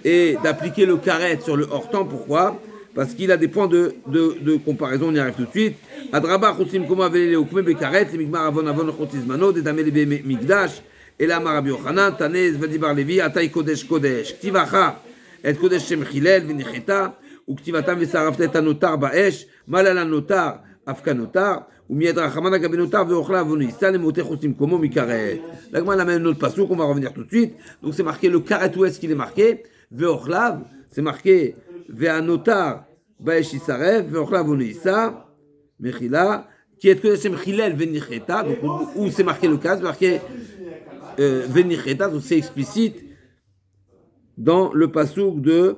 et d'appliquer le karet sur le hors temps. Pourquoi? Parce qu'il a des points de comparaison. On y arrive tout de suite. Adraba chotzim komo ve'elokme bekaret le migmar avon le chutz lizmano des damele migdash. Et là, Rabbi Yochanan, Tanez, Vadibar Levi, Atay Kodesh Kodesh, Ktivacha, et Kodesh Shem Chilel, Vinicheta, ou Ktivatam Vesaraftet Anotar Baesh, Malala Notar, Afka Notar, ou Miedra Hamana Gabenotar, Veochla Vonista, les motés Chosim Komo Mikaret. Là, on a même notre pasouk, on va revenir tout de suite. Donc, c'est marqué le karet, où est-ce qu'il est marqué? Veochlav, c'est marqué Veanotar Baesh Isarev, Veochla Vonista, Mechila, qui est Kodesh Shem Chilel, Vinicheta, donc où c'est marqué le cas, c'est marqué Venicheta, donc c'est explicite dans le pasouk de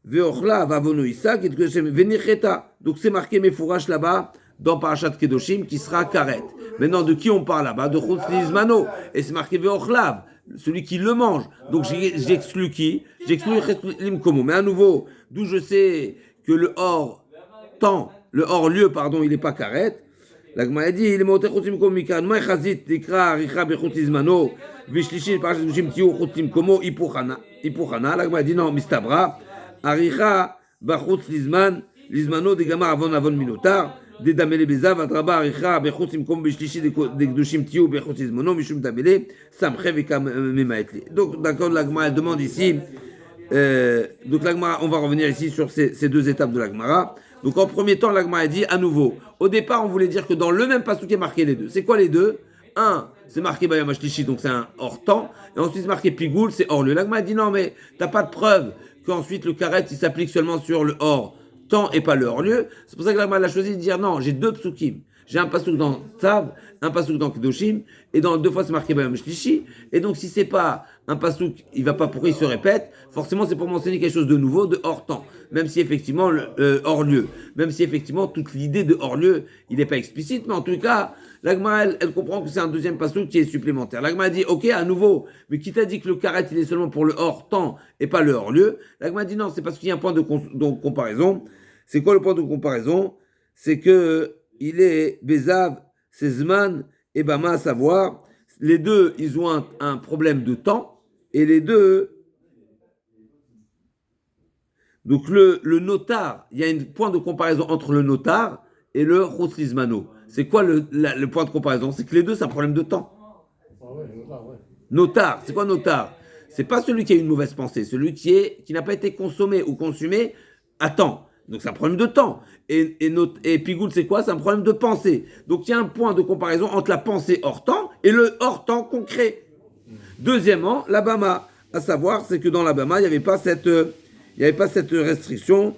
Veochla Vavonoïsa, qui est Venicheta. Donc c'est marqué Mefourash là-bas dans Parashat Kedoshim qui sera Karet. Maintenant, de qui on parle là-bas? De Chutz Lizmano. Et c'est marqué Veochlav, celui qui le mange. Donc j'exclus qui? J'exclus Limkomo. Mais à nouveau, d'où je sais que le hors-temps, le hors-lieu, pardon, il n'est pas Karet. L'Agma dit, il est monté Chotzim Komo Mikan, Moi Chazit, Tikra, Richa, Bechutz Lizmano, Vishlishi, Parashat Kedoshim, Tiyu, Chotzim Komo, Ipuchana. L'Agma dit, non, Mistabra, Aricha, Bachutz Lizmano, des Gamar, Avon Minotar, des Damele Bezav, Adraba, Aricha, Bechutzim Komo, Vishlishi, des Kedoshim, Tiyu, Bechutz Lizmano, Mishum Damele, Samche, Veka Memaetli. Donc, d'accord, l'Agma, elle demande ici, donc l'Agma, on va revenir ici sur ces 2 étapes de l'Agmara. Donc en premier temps, l'Agma a dit à nouveau. Au départ, on voulait dire que dans le même pasouk est marqué les 2. C'est quoi les 2? Un, c'est marqué Bayam Shlishi, donc c'est un hors temps. Et ensuite, c'est marqué Pigoul, c'est hors lieu. L'Agma a dit non, mais t'as pas de preuve qu'ensuite le karet il s'applique seulement sur le hors temps et pas le hors lieu. C'est pour ça que l'Agma a choisi de dire non, j'ai 2 psukim. J'ai un pasouk dans Tzav, un pasouk dans Kedoshim, et dans 2 fois c'est marqué Bayam Shlishi. Et donc si c'est pas un pasouk, il va pas pourquoi il se répète. Forcément c'est pour m'enseigner quelque chose de nouveau, de hors temps. Même si effectivement hors lieu, même si effectivement toute l'idée de hors lieu, il n'est pas explicite, mais en tout cas l'Agma elle comprend que c'est un deuxième pasouk qui est supplémentaire. L'Agma a dit ok à nouveau, mais qui t'a dit que le karet il est seulement pour le hors temps et pas le hors lieu? L'Agma a dit non, c'est parce qu'il y a un point de comparaison. C'est quoi le point de comparaison? c'est que il est Bézav, c'est Zman et Bama, à savoir, les deux, ils ont un problème de temps, et les deux. Donc le notar, il y a un point de comparaison entre le notar et le Chutz-Lizmano. C'est quoi le point de comparaison? C'est que les deux, c'est un problème de temps. Notar, c'est quoi notar? C'est pas celui qui a une mauvaise pensée, celui qui n'a pas été consommé ou consumé à temps. Donc c'est un problème de temps. Et Pigoul, c'est quoi? C'est un problème de pensée. Donc il y a un point de comparaison entre la pensée hors temps et le hors temps concret. Deuxièmement, la Bama, à savoir, c'est que dans la Bama, il n'y avait pas cette restriction.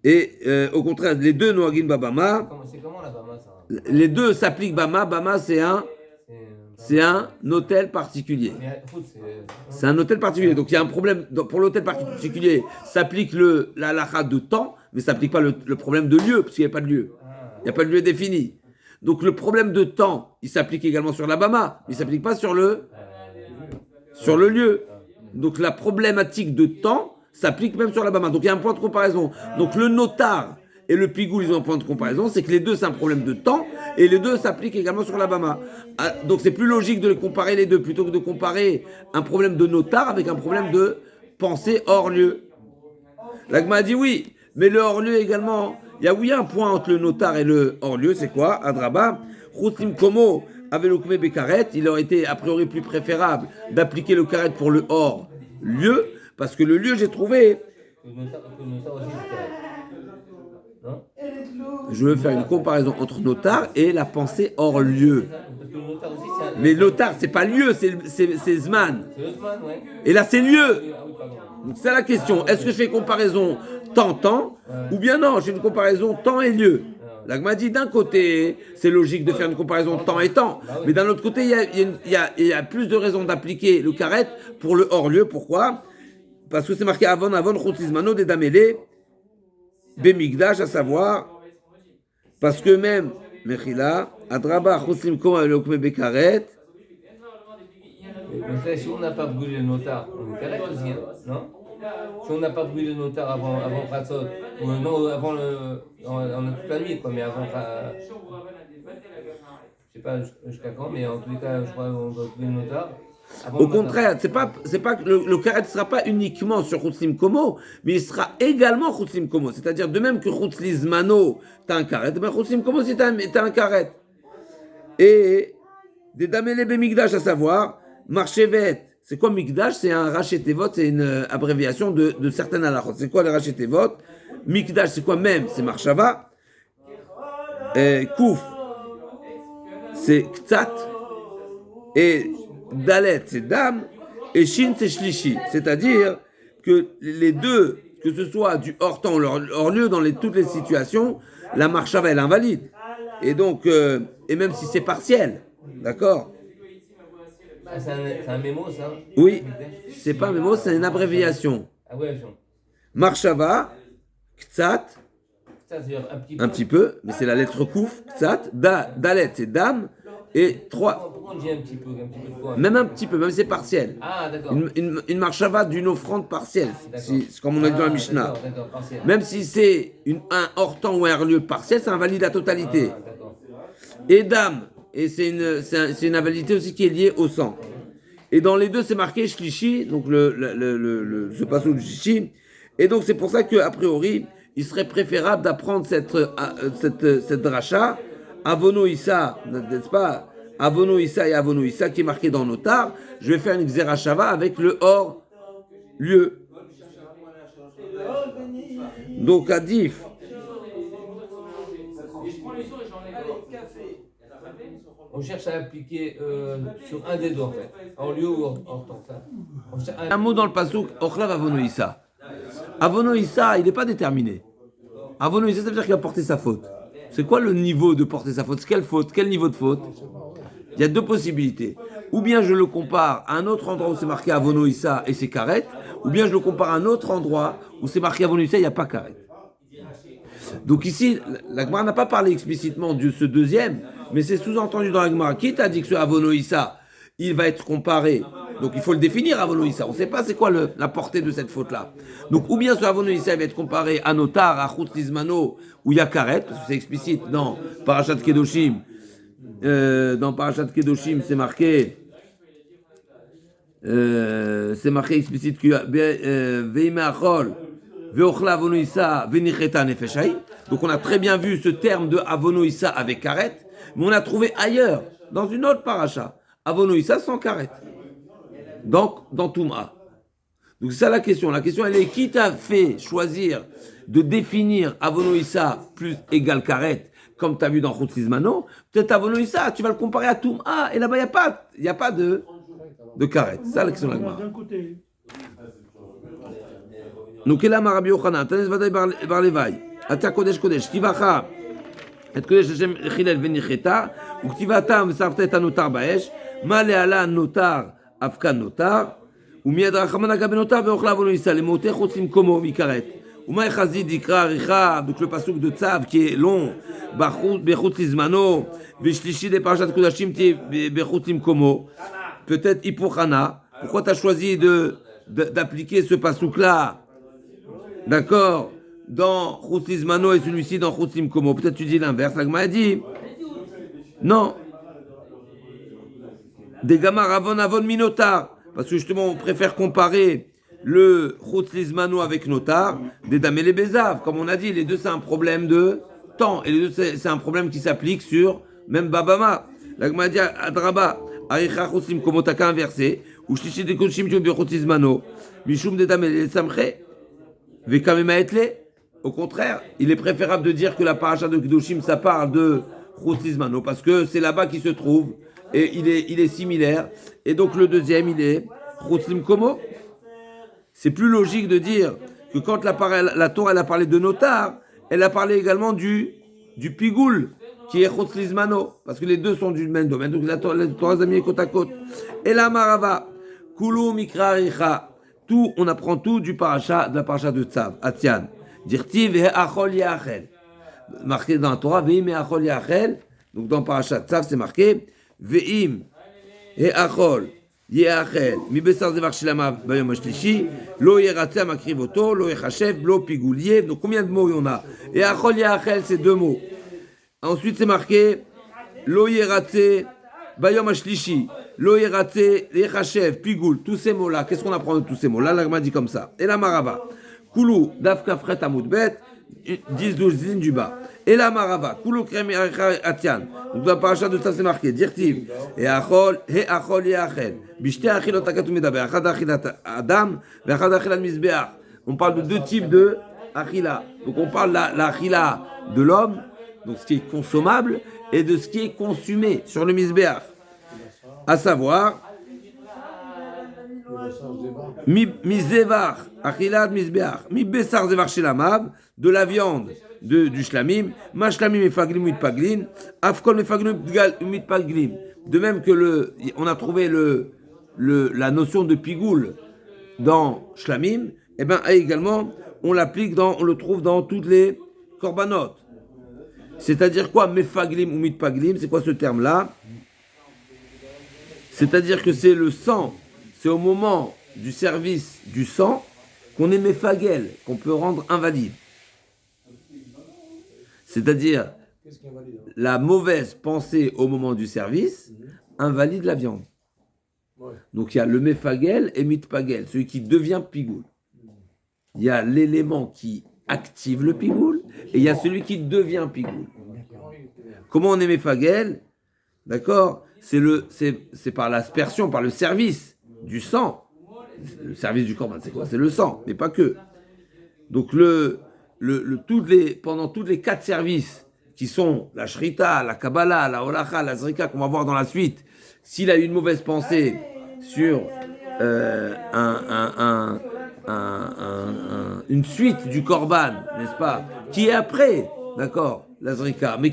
Et au contraire, les deux Noagin Babama, C'est comment la Bama, ça? les deux s'appliquent Bama. Bama, c'est un hôtel particulier. Mais foot, C'est un hôtel particulier. Donc il y a un problème. Pour l'hôtel particulier, s'applique la halakha de temps, mais ça s'applique pas le problème de lieu, parce qu'il n'y a pas de lieu. Il n'y a pas de lieu défini. Donc le problème de temps, il s'applique également sur la Bama, mais il ne s'applique pas sur le lieu. Donc la problématique de temps s'applique même sur la Bama. Donc il y a un point de comparaison. Donc le notar et le pigoul, ils ont un point de comparaison, c'est que les deux, c'est un problème de temps, et les deux s'appliquent également sur la Bama. Donc c'est plus logique de les comparer les deux, plutôt que de comparer un problème de notar avec un problème de pensée hors lieu. L'Agma a dit oui, mais le hors lieu également, il y a un point entre le notar et le hors lieu, c'est quoi? Adraba, Chutlim Komo avec le Koume Bekaret, il aurait été a priori plus préférable d'appliquer le karet pour le hors lieu, parce que le lieu, j'ai trouvé. que le notar aussi, c'est non? Je veux faire une comparaison entre notar et la pensée hors lieu. Parce que le notar aussi, c'est Mais notar, c'est pas lieu, c'est Zman. C'est le Zman, ouais. Et là, c'est lieu. Ah oui, pardon. Donc c'est la question. Est-ce que je fais comparaison temps, ou bien non, je fais une comparaison temps et lieu. L'Agma dit d'un côté, c'est logique de faire une comparaison temps et temps, mais d'un autre côté, il y a plus de raisons d'appliquer le karet pour le hors lieu. Pourquoi? Parce que c'est marqué avant Chutz-Lizmano des Damélé, Bemigdash, à savoir, parce que même, Mechila, Adraba, Chutz-Lizmano, le Koume Bekaret. Donc si on n'a pas brûlé le notar, on est correct aussi, hein, non? Si on n'a pas brûlé le notar avant Pratzot, non, avant on a toute la nuit, quoi, mais avant, je sais pas jusqu'à quand, mais en tous les cas, je crois qu'on doit brûler le notar. Au contraire, c'est pas que le karet ne sera pas uniquement sur Chutz Komo, mais il sera également Chutz Komo. C'est-à-dire, de même que Chutz-Lizmano, tu as un karet, ben Chutz Komo aussi, tu as un karet. Et des Damele Bemigdash, à savoir, Marchevet. C'est quoi Mikdash? C'est un rachetevot, c'est une abréviation de certaines halachot. C'est quoi le rachetevot? Mikdash, c'est quoi même? C'est Marshava. Kouf, c'est Ktsat. Et Dalet, c'est Dam. Et Shin, c'est Shlishi. C'est-à-dire que les deux, que ce soit du hors temps ou hors lieu, dans toutes les situations, la Marshava, elle invalide. Et donc, et même si c'est partiel, d'accord? C'est un mémo, ça? Oui, c'est pas un mémo, c'est une abréviation. Abréviation. Marshava, Ktsat, Ça, c'est un petit peu, mais c'est la lettre Kouf, Ktsat, Dalet, c'est Dam, et 3. Pourquoi on dit un petit peu de quoi? Même un petit peu, même si c'est partiel. Ah, d'accord. Une Marshava d'une offrande partielle, c'est comme on a dit dans la Mishnah. D'accord, partiel. Même si c'est un hors temps ou un lieu partiel, ça invalide la totalité. Ah, d'accord. Et Dam, et c'est une invalidité aussi qui est liée au sang. Et dans les deux, c'est marqué Shlishi, donc ce passage du Shlishi. Et donc, c'est pour ça qu'a priori, il serait préférable d'apprendre cette dracha, Avono Issa, n'est-ce pas? Avono Issa et Avono Issa, qui est marqué dans Notar. Je vais faire une Xerashava avec le hors lieu. Donc, Adif. On cherche à appliquer sur un des deux, en fait. En lieu ou hors temps, ça. Un mot dans le pasuk, Ochlav Avono Issa. Avono Issa, il n'est pas déterminé. Avono Issa, ça veut dire qu'il a porté sa faute. C'est quoi le niveau de porter sa faute? Quelle faute? Quel niveau de faute? Il y a deux possibilités. Ou bien je le compare à un autre endroit où c'est marqué Avono Issa et c'est karet, ou bien je le compare à un autre endroit où c'est marqué Avono Issa et il n'y a pas karet. Donc ici, la Gemara n'a pas parlé explicitement de ce deuxième, mais c'est sous-entendu dans la Gemara. Qui t'a dit que ce Avono Issa, il va être comparé Donc il faut le définir, Avonoïssa. On ne sait pas c'est quoi la portée de cette faute-là. Donc ou bien ce Avonoïssa va être comparé à Notar, à Chutz Lizmano ou Yakaret, parce que c'est explicite dans Parashat Kedoshim. Dans Parashat Kedoshim, c'est marqué explicite que Veimeachol, Veochla Avonoïssa, Venicheta Nefeshai. Donc on a très bien vu ce terme de Avonoïssa avec Karet, mais on a trouvé ailleurs, dans une autre paracha, Avonoïssa sans Karet. Donc dans Touma. Donc c'est ça la question. La question elle est qui t'a fait choisir de définir Avonoïssa plus égal Karet, comme tu as vu dans Chutz Lizmano. Peut-être Avonoïssa, tu vas le comparer à Touma, et là-bas il n'y a pas de Karet. C'est ça la question de la Gemara. D'un côté, Donc là, Rabbi Yochanan, Tanes Vadaï Bar Levaï, Ata Kodesh Kodesh, Kivacha, et Kodesh Hashem Chilel Venicheta, ou Ktivatam Sartet Anotar Baesh, Male Ala Notar, Afkan Notar, ou Miad Rachaman Agabe Notar, Veochla Avonoïssa, les motés Chotzim Komo, Mikaret. Ou Maï Chazid Ikra Richa, donc le pasuk de Tzav qui est long, Bechutz Lizmano, Vishlishi de Parashat Kodashim, Bechutz Komo, peut-être Hipochana. Pourquoi tu as choisi d'appliquer ce pasuk-là? D'accord, dans Chutz Lizmano et celui-ci dans Chutz Komo. Peut-être tu dis l'inverse. La Gemara a dit non. Des gamar avon minotar. Parce que justement, on préfère comparer le Chutz Lizmano avec Notar, des Dam et les Bézav. Comme on a dit, les deux c'est un problème de temps. Et les deux c'est un problème qui s'applique sur même Babama. La Gemara a dit Adraba, Aricha Chutz Komo, t'as qu'à inverser. Ou Shlishi de Koshim Chum Chutz Lizmano. Mishum des Dam et les Samche. Au contraire, il est préférable de dire que la paracha de Kedoshim, ça parle de Chutz Lizmano, parce que c'est là-bas qu'il se trouve, et il est similaire. Et donc le deuxième, il est Chutz Komo. C'est plus logique de dire que quand la Torah elle a parlé de Notar, elle a parlé également du Pigoul, qui est Chutz Lizmano, parce que les deux sont du même domaine, donc la Torah a mis côte à côte. Et la Marava, Kulu Mikra Richa. Tout, on apprend tout de la paracha de Tzav, Atian. Dirti ve'achol yachel. Marqué dans la Torah, ve'im ve'achol yachel. Donc dans paracha Tzav, c'est marqué ve'im ve'achol yachel. Mi besar zevar shlama bayom hashlishi. Lo yeratzeh makrivoto, lo yechashev, lo pigoulier. Donc combien de mots il y en a? Et achol yachel, c'est deux mots. Ensuite, c'est marqué lo yeratzeh bayom hashlishi. Lo Yeratse, Yechachev, Pigoul, tous ces mots-là, qu'est-ce qu'on apprend de tous ces mots-là? L'agma dit comme ça. Et la Marava, Koulou, Dafka Fret Amoudbet, 10-12 lignes du bas. Et la Marava, Koulou Krem Atian. Donc dans la paracha de ça, c'est marqué, Dirtiv, et Achol, Yachel, Bishte Achilot Akatumidabé, Achad Achilat Adam, Achad Achilat Mizbeach. On parle de deux types de Achila. Donc on parle de l'Achila de l'homme, donc ce qui est consommable, et de ce qui est consumé sur le Mizbeach. À savoir, mi zevar, achilat mizbeach, mi besar zevar shelamav, de la viande du shlamim, ma shlamim mefaglim mitpaglin, afkol mefaglim mitpaglin. De même que on a trouvé la notion de pigoul dans shlamim, et ben également on le trouve dans toutes les korbanot. C'est-à-dire quoi, mefaglim ou mitpaglim, c'est quoi ce terme-là? C'est-à-dire que c'est le sang, c'est au moment du service du sang qu'on est méfagel, qu'on peut rendre invalide. C'est-à-dire, la mauvaise pensée au moment du service invalide la viande. Donc il y a le méfagel et mitpagel, celui qui devient pigoul. Il y a l'élément qui active le pigoul et il y a celui qui devient pigoul. Comment on est méfagel? D'accord? C'est par l'aspersion, par le service du sang. Le service du corban, c'est quoi? C'est le sang, mais pas que. Donc pendant tous les 4 services qui sont la shrita, la kabbalah, la holacha, la zrika qu'on va voir dans la suite, s'il a eu une mauvaise pensée sur une suite du korban, n'est-ce pas, qui est après, d'accord, la zrika, mais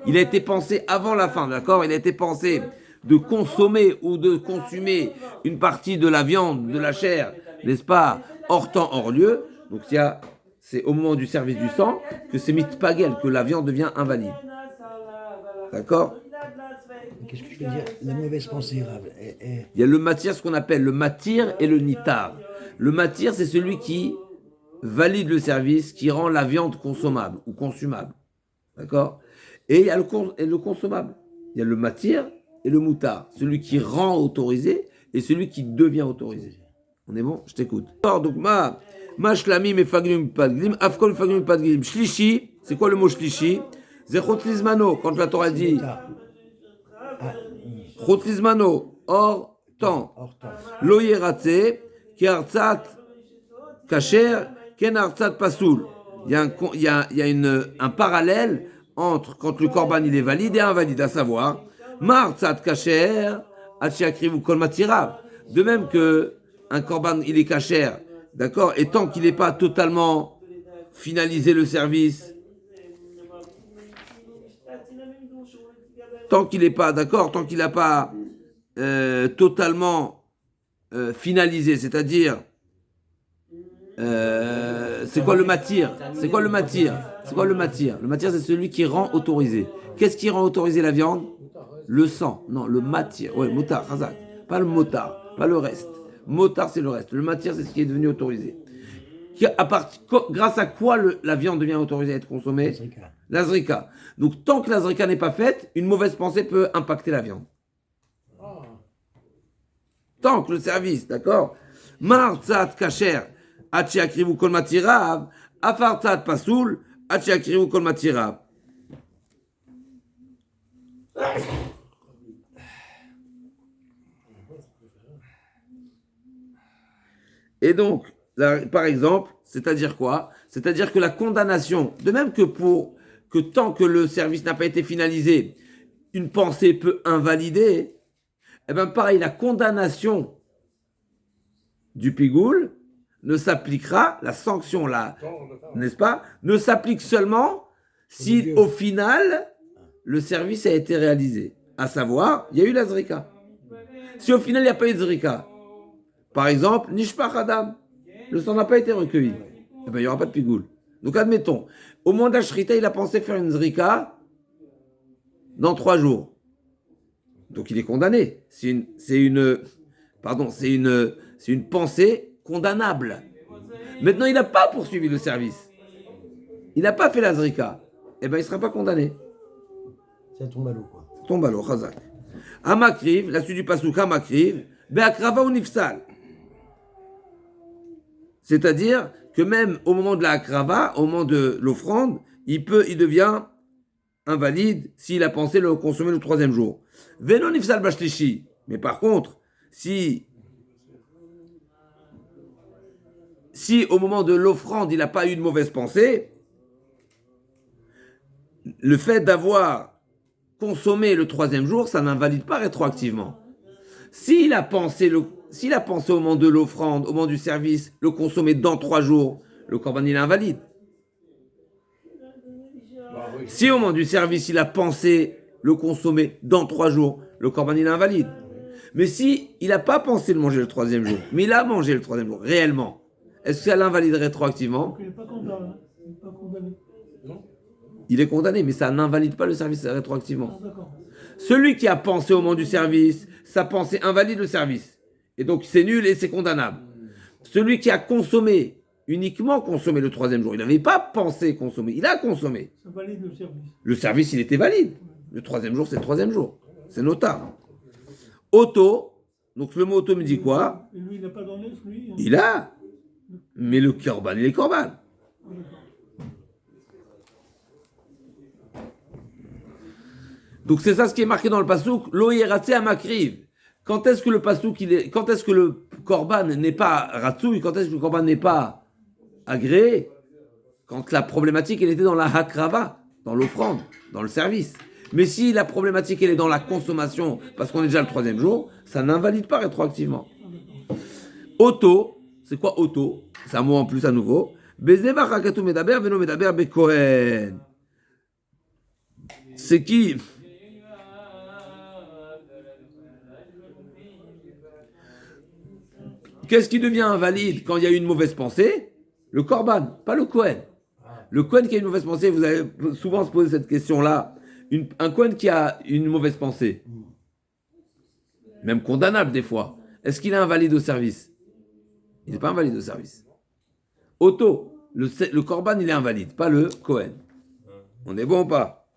il a été pensé avant la fin, d'accord, il a été pensé de consommer ou de consumer une partie de la viande, de la chair, n'est-ce pas, hors temps, hors lieu. Donc c'est au moment du service du sang que c'est mitpagel, que la viande devient invalide. D'accord? Qu'est-ce que je veux dire? La mauvaise pensée, Rav. Il y a le matir, ce qu'on appelle le matir et le nitar. Le matir, c'est celui qui valide le service, qui rend la viande consommable ou consumable. D'accord? Et il y a le consommable. Il y a le matir et le moutar. Celui qui rend autorisé et celui qui devient autorisé. On est bon? Je t'écoute. Alors, donc, ma shlamim et faglim padglim, afkol faglim padglim. Shlishi, c'est quoi le mot shlishi? Zechotlizmano, quand la Torah dit Chotlizmano, hors temps. Lo yeratze, ki artsat kacher, ken artsat pasoul. Il y a un parallèle entre quand le korban il est valide et invalide, à savoir, ma artsat kacher, achiakrivu kol matirav. De même que un korban il est kacher, d'accord, et tant qu'il n'est pas totalement finalisé le service, tant qu'il n'est pas, d'accord, tant qu'il n'a pas totalement finalisé, c'est-à-dire, c'est quoi le matir? C'est quoi le matir? C'est quoi le matir? Le matir, c'est celui qui rend autorisé. Qu'est-ce qui rend autorisé la viande? Le sang. Non, le matir. Oui, motar, chazak. Pas le motard, pas le reste. Motar, c'est le reste. Le matir, c'est ce qui est devenu autorisé. Grâce à quoi la viande devient autorisée à être consommée? La zrika. Donc, tant que la zrika n'est pas faite, une mauvaise pensée peut impacter la viande. Tant que le service, d'accord? Martzat kacher, achi akrivu kol matirav, afartzat pasoul, achi akrivu kol matirav. Et donc, là, par exemple, c'est-à-dire quoi? C'est-à-dire que la condamnation, de même que tant que le service n'a pas été finalisé, une pensée peut invalider, eh bien pareil, la condamnation du pigoul ne s'appliquera, la sanction là, n'est-ce pas, ne s'applique seulement si au final, le service a été réalisé. À savoir, il y a eu la zrika. Si au final, il n'y a pas eu de zrika, par exemple, Nishpach Adam, le sang n'a pas été recueilli, eh bien, il n'y aura pas de pigoul. Donc, admettons, au moment de la shrita, il a pensé faire une zrika dans 3 jours. Donc, il est condamné. C'est une pensée condamnable. Maintenant, il n'a pas poursuivi le service. Il n'a pas fait la zrika. Eh bien, il ne sera pas condamné. Ça tombe à l'eau, quoi. Ça tombe à l'eau, chazak. Amakriv, la suite du pasouk, Amakriv, Beakrava ou Nifsal. C'est-à-dire que même au moment de la akrava, au moment de l'offrande, il devient invalide s'il a pensé le consommer le 3e jour. Veno nifsal bashlishi. Mais par contre, si au moment de l'offrande, il n'a pas eu de mauvaise pensée, le fait d'avoir consommé le 3e jour, ça n'invalide pas rétroactivement. S'il a pensé au moment de l'offrande, au moment du service, le consommer dans 3 jours, le korban il est invalide. Si au moment du service, il a pensé le consommer dans 3 jours, le korban il est invalide. Mais si il n'a pas pensé le manger le 3e jour, mais il a mangé le 3e jour, réellement, est-ce que ça l'invalide rétroactivement? Donc, il n'est pas condamné. Il est condamné, mais ça n'invalide pas le service rétroactivement. Ah, d'accord. Celui qui a pensé au moment du service, sa pensée invalide le service. Et donc c'est nul et c'est condamnable. Celui qui a uniquement consommé le 3e jour, il n'avait pas pensé consommer, il a consommé. Ça valide le service. Le service, il était valide. Le 3e jour, c'est le 3e jour. C'est notable. Auto, donc le mot auto me dit quoi? Et lui, il n'a pas donné, lui. Il a. Mais le korban, il est korban. Ah, d'accord. Donc c'est ça ce qui est marqué dans le pasouk, lo yeratze amakriv. Quand est-ce que le korban n'est pas ratsouille, quand est-ce que le korban n'est pas agréé? Quand la problématique elle était dans la hakrava, dans l'offrande, dans le service. Mais si la problématique elle est dans la consommation, parce qu'on est déjà le 3e jour, ça n'invalide pas rétroactivement. Auto, c'est quoi auto? C'est un mot en plus à nouveau. Bezeva chakatu medaber veno medaber bekohen. C'est qui? Qu'est-ce qui devient invalide quand il y a eu une mauvaise pensée? Le korban, pas le Kohen. Le Kohen qui a une mauvaise pensée, vous allez souvent se poser cette question-là. Un Kohen qui a une mauvaise pensée, même condamnable des fois, est-ce qu'il est invalide au service? Il n'est pas invalide au service. Auto, le Corban, il est invalide, pas le Kohen. On est bon ou pas?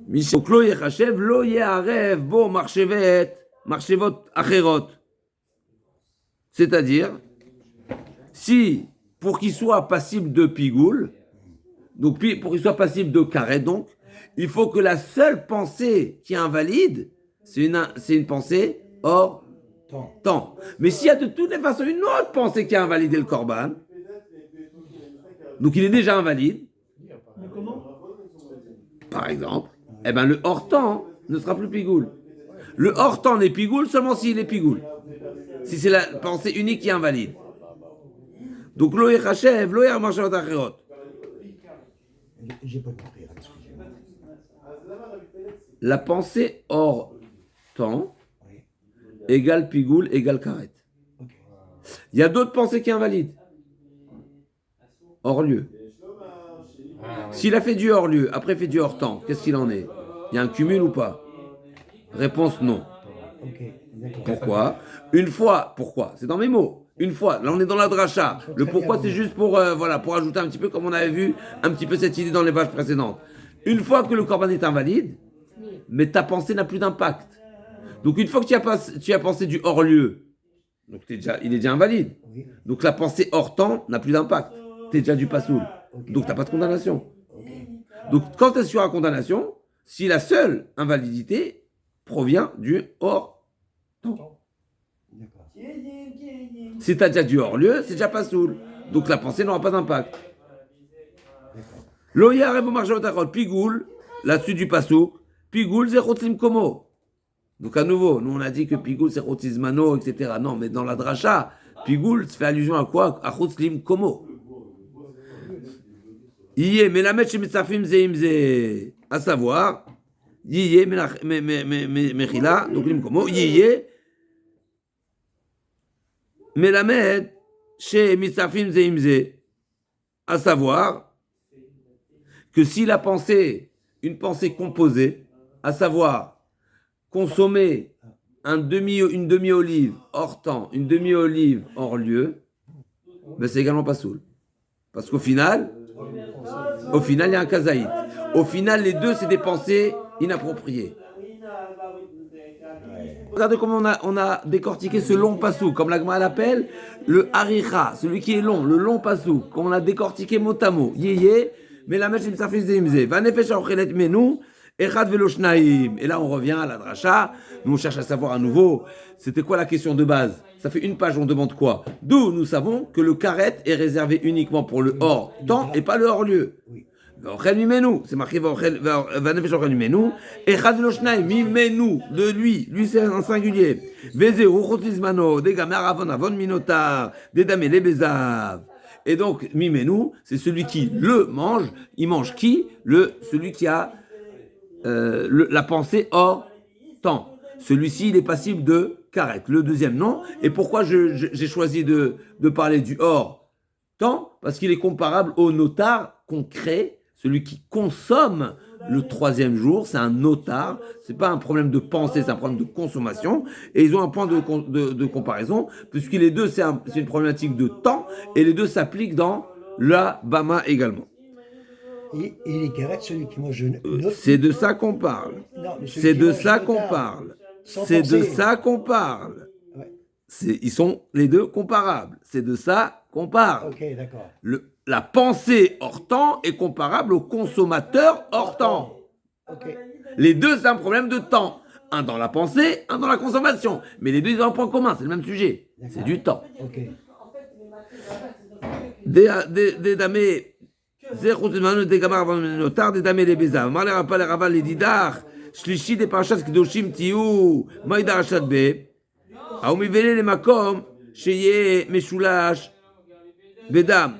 Michel, lo yechachev, lo yeharev, bo marchevot acherot. C'est-à-dire, si, pour qu'il soit passible de pigoule, donc pour qu'il soit passible de carré, donc, il faut que la seule pensée qui est invalide, c'est une pensée hors temps. Mais s'il y a de toutes les façons une autre pensée qui a invalidé le Corban, donc il est déjà invalide, Mais comment? par exemple, eh ben le hors-temps ne sera plus pigoule. Le hors-temps n'est pigoule seulement s'il est pigoule. Si c'est la pensée unique qui est invalide. Donc lo yechachev, lo yemarchavot acherot. J'ai pas compris, excusez-moi. La pensée hors temps Oui. égale pigoule égale karet. Ok. Il y a d'autres pensées qui invalident. Hors lieu. S'il a fait du hors lieu, après fait du hors temps, qu'est-ce qu'il en est? Il y a un cumul ou pas? Réponse non. Ok, d'accord. Pourquoi? Pourquoi? C'est dans mes mots. Une fois, là on est dans la dracha. Le pourquoi c'est juste pour pour ajouter un petit peu, comme on avait vu un petit peu cette idée dans les pages précédentes. Une fois que le corban est invalide, mais ta pensée n'a plus d'impact. Donc une fois que tu as pensé du hors lieu, donc il est déjà invalide. Oui. Donc la pensée hors temps n'a plus d'impact. Tu es déjà du pasoul. Ok. Donc tu n'as pas de condamnation. Ok. Donc quand tu es sur la condamnation, si la seule invalidité provient du hors temps. D'accord. Si tu as déjà du hors lieu, c'est déjà pas soul. Donc la pensée n'aura pas d'impact. Loya rebo marjavatachot pigoul, là-dessus du pasouk, pigoul zechotzim komo. Donc à nouveau, nous on a dit que pigoul c'est chotzizmano, etc. Non, mais dans la dracha, pigoul fait allusion à quoi? À chotzlim komo. Yé melamet shemitzafim zeimze, à savoir, yé mechila, donc lim komo, yé melamet shemitzafim zeimze, à savoir que s'il a pensé une pensée composée, à savoir consommer une demi-olive hors temps, une demi-olive hors lieu, ben c'est également pas soul. Parce qu'au final, il y a un kazaït. Au final, les deux, c'est des pensées inappropriées. Regardez comment on a décortiqué ce long passou, comme l'agma l'appelle, le haricha, celui qui est long, le long passou, comme on a décortiqué mot à mot. Yéyé, mais la mèche va nefesh aochelet menu, echad velo shnaim. Et là, on revient à la dracha. Nous, on cherche à savoir à nouveau, c'était quoi la question de base? Ça fait une page, on demande quoi? D'où nous savons que le karet est réservé uniquement pour le hors temps et pas le hors lieu. Oui. C'est marqué va nefesh aochel mimenu, echad velo shnaim, mimenu, de lui c'est un singulier. Vezeu chotizmano, degamer avon avon minotar, dedame le bezav. Et donc, mimenu, c'est celui qui le mange. Il mange qui? Celui qui a la pensée hors temps. Celui-ci, il est passible de karet. Le deuxième, non. Et pourquoi j'ai choisi de parler du hors temps? Parce qu'il est comparable au notar concret, celui qui consomme le troisième jour. C'est un notar. C'est pas un problème de pensée, c'est un problème de consommation. Et ils ont un point de comparaison, puisque les deux, c'est une problématique de temps, et les deux s'appliquent dans la Bama également. Et les carettes, celui qui mange une autre. C'est de ça qu'on parle. Non, mais celui C'est qui de mange ça une qu'on tarte, parle. sans C'est de penser. ça qu'on parle. Ouais. Ils sont les deux comparables. C'est de ça qu'on parle. Ok, d'accord. La pensée hors temps est comparable au consommateur hors temps. Ok. Les deux, c'est un problème de temps. Un dans la pensée, un dans la consommation. Mais les deux, ils ont un point commun, c'est le même sujet. C'est du temps. Ok. Des damés, des gamars avant le notar, des damés les bézav. Marler rappel les raval les didar, shlishi des parachas kedoshim tiou, maïdar achadbe. Aou mivele les makom, sheye meshulash, bedam.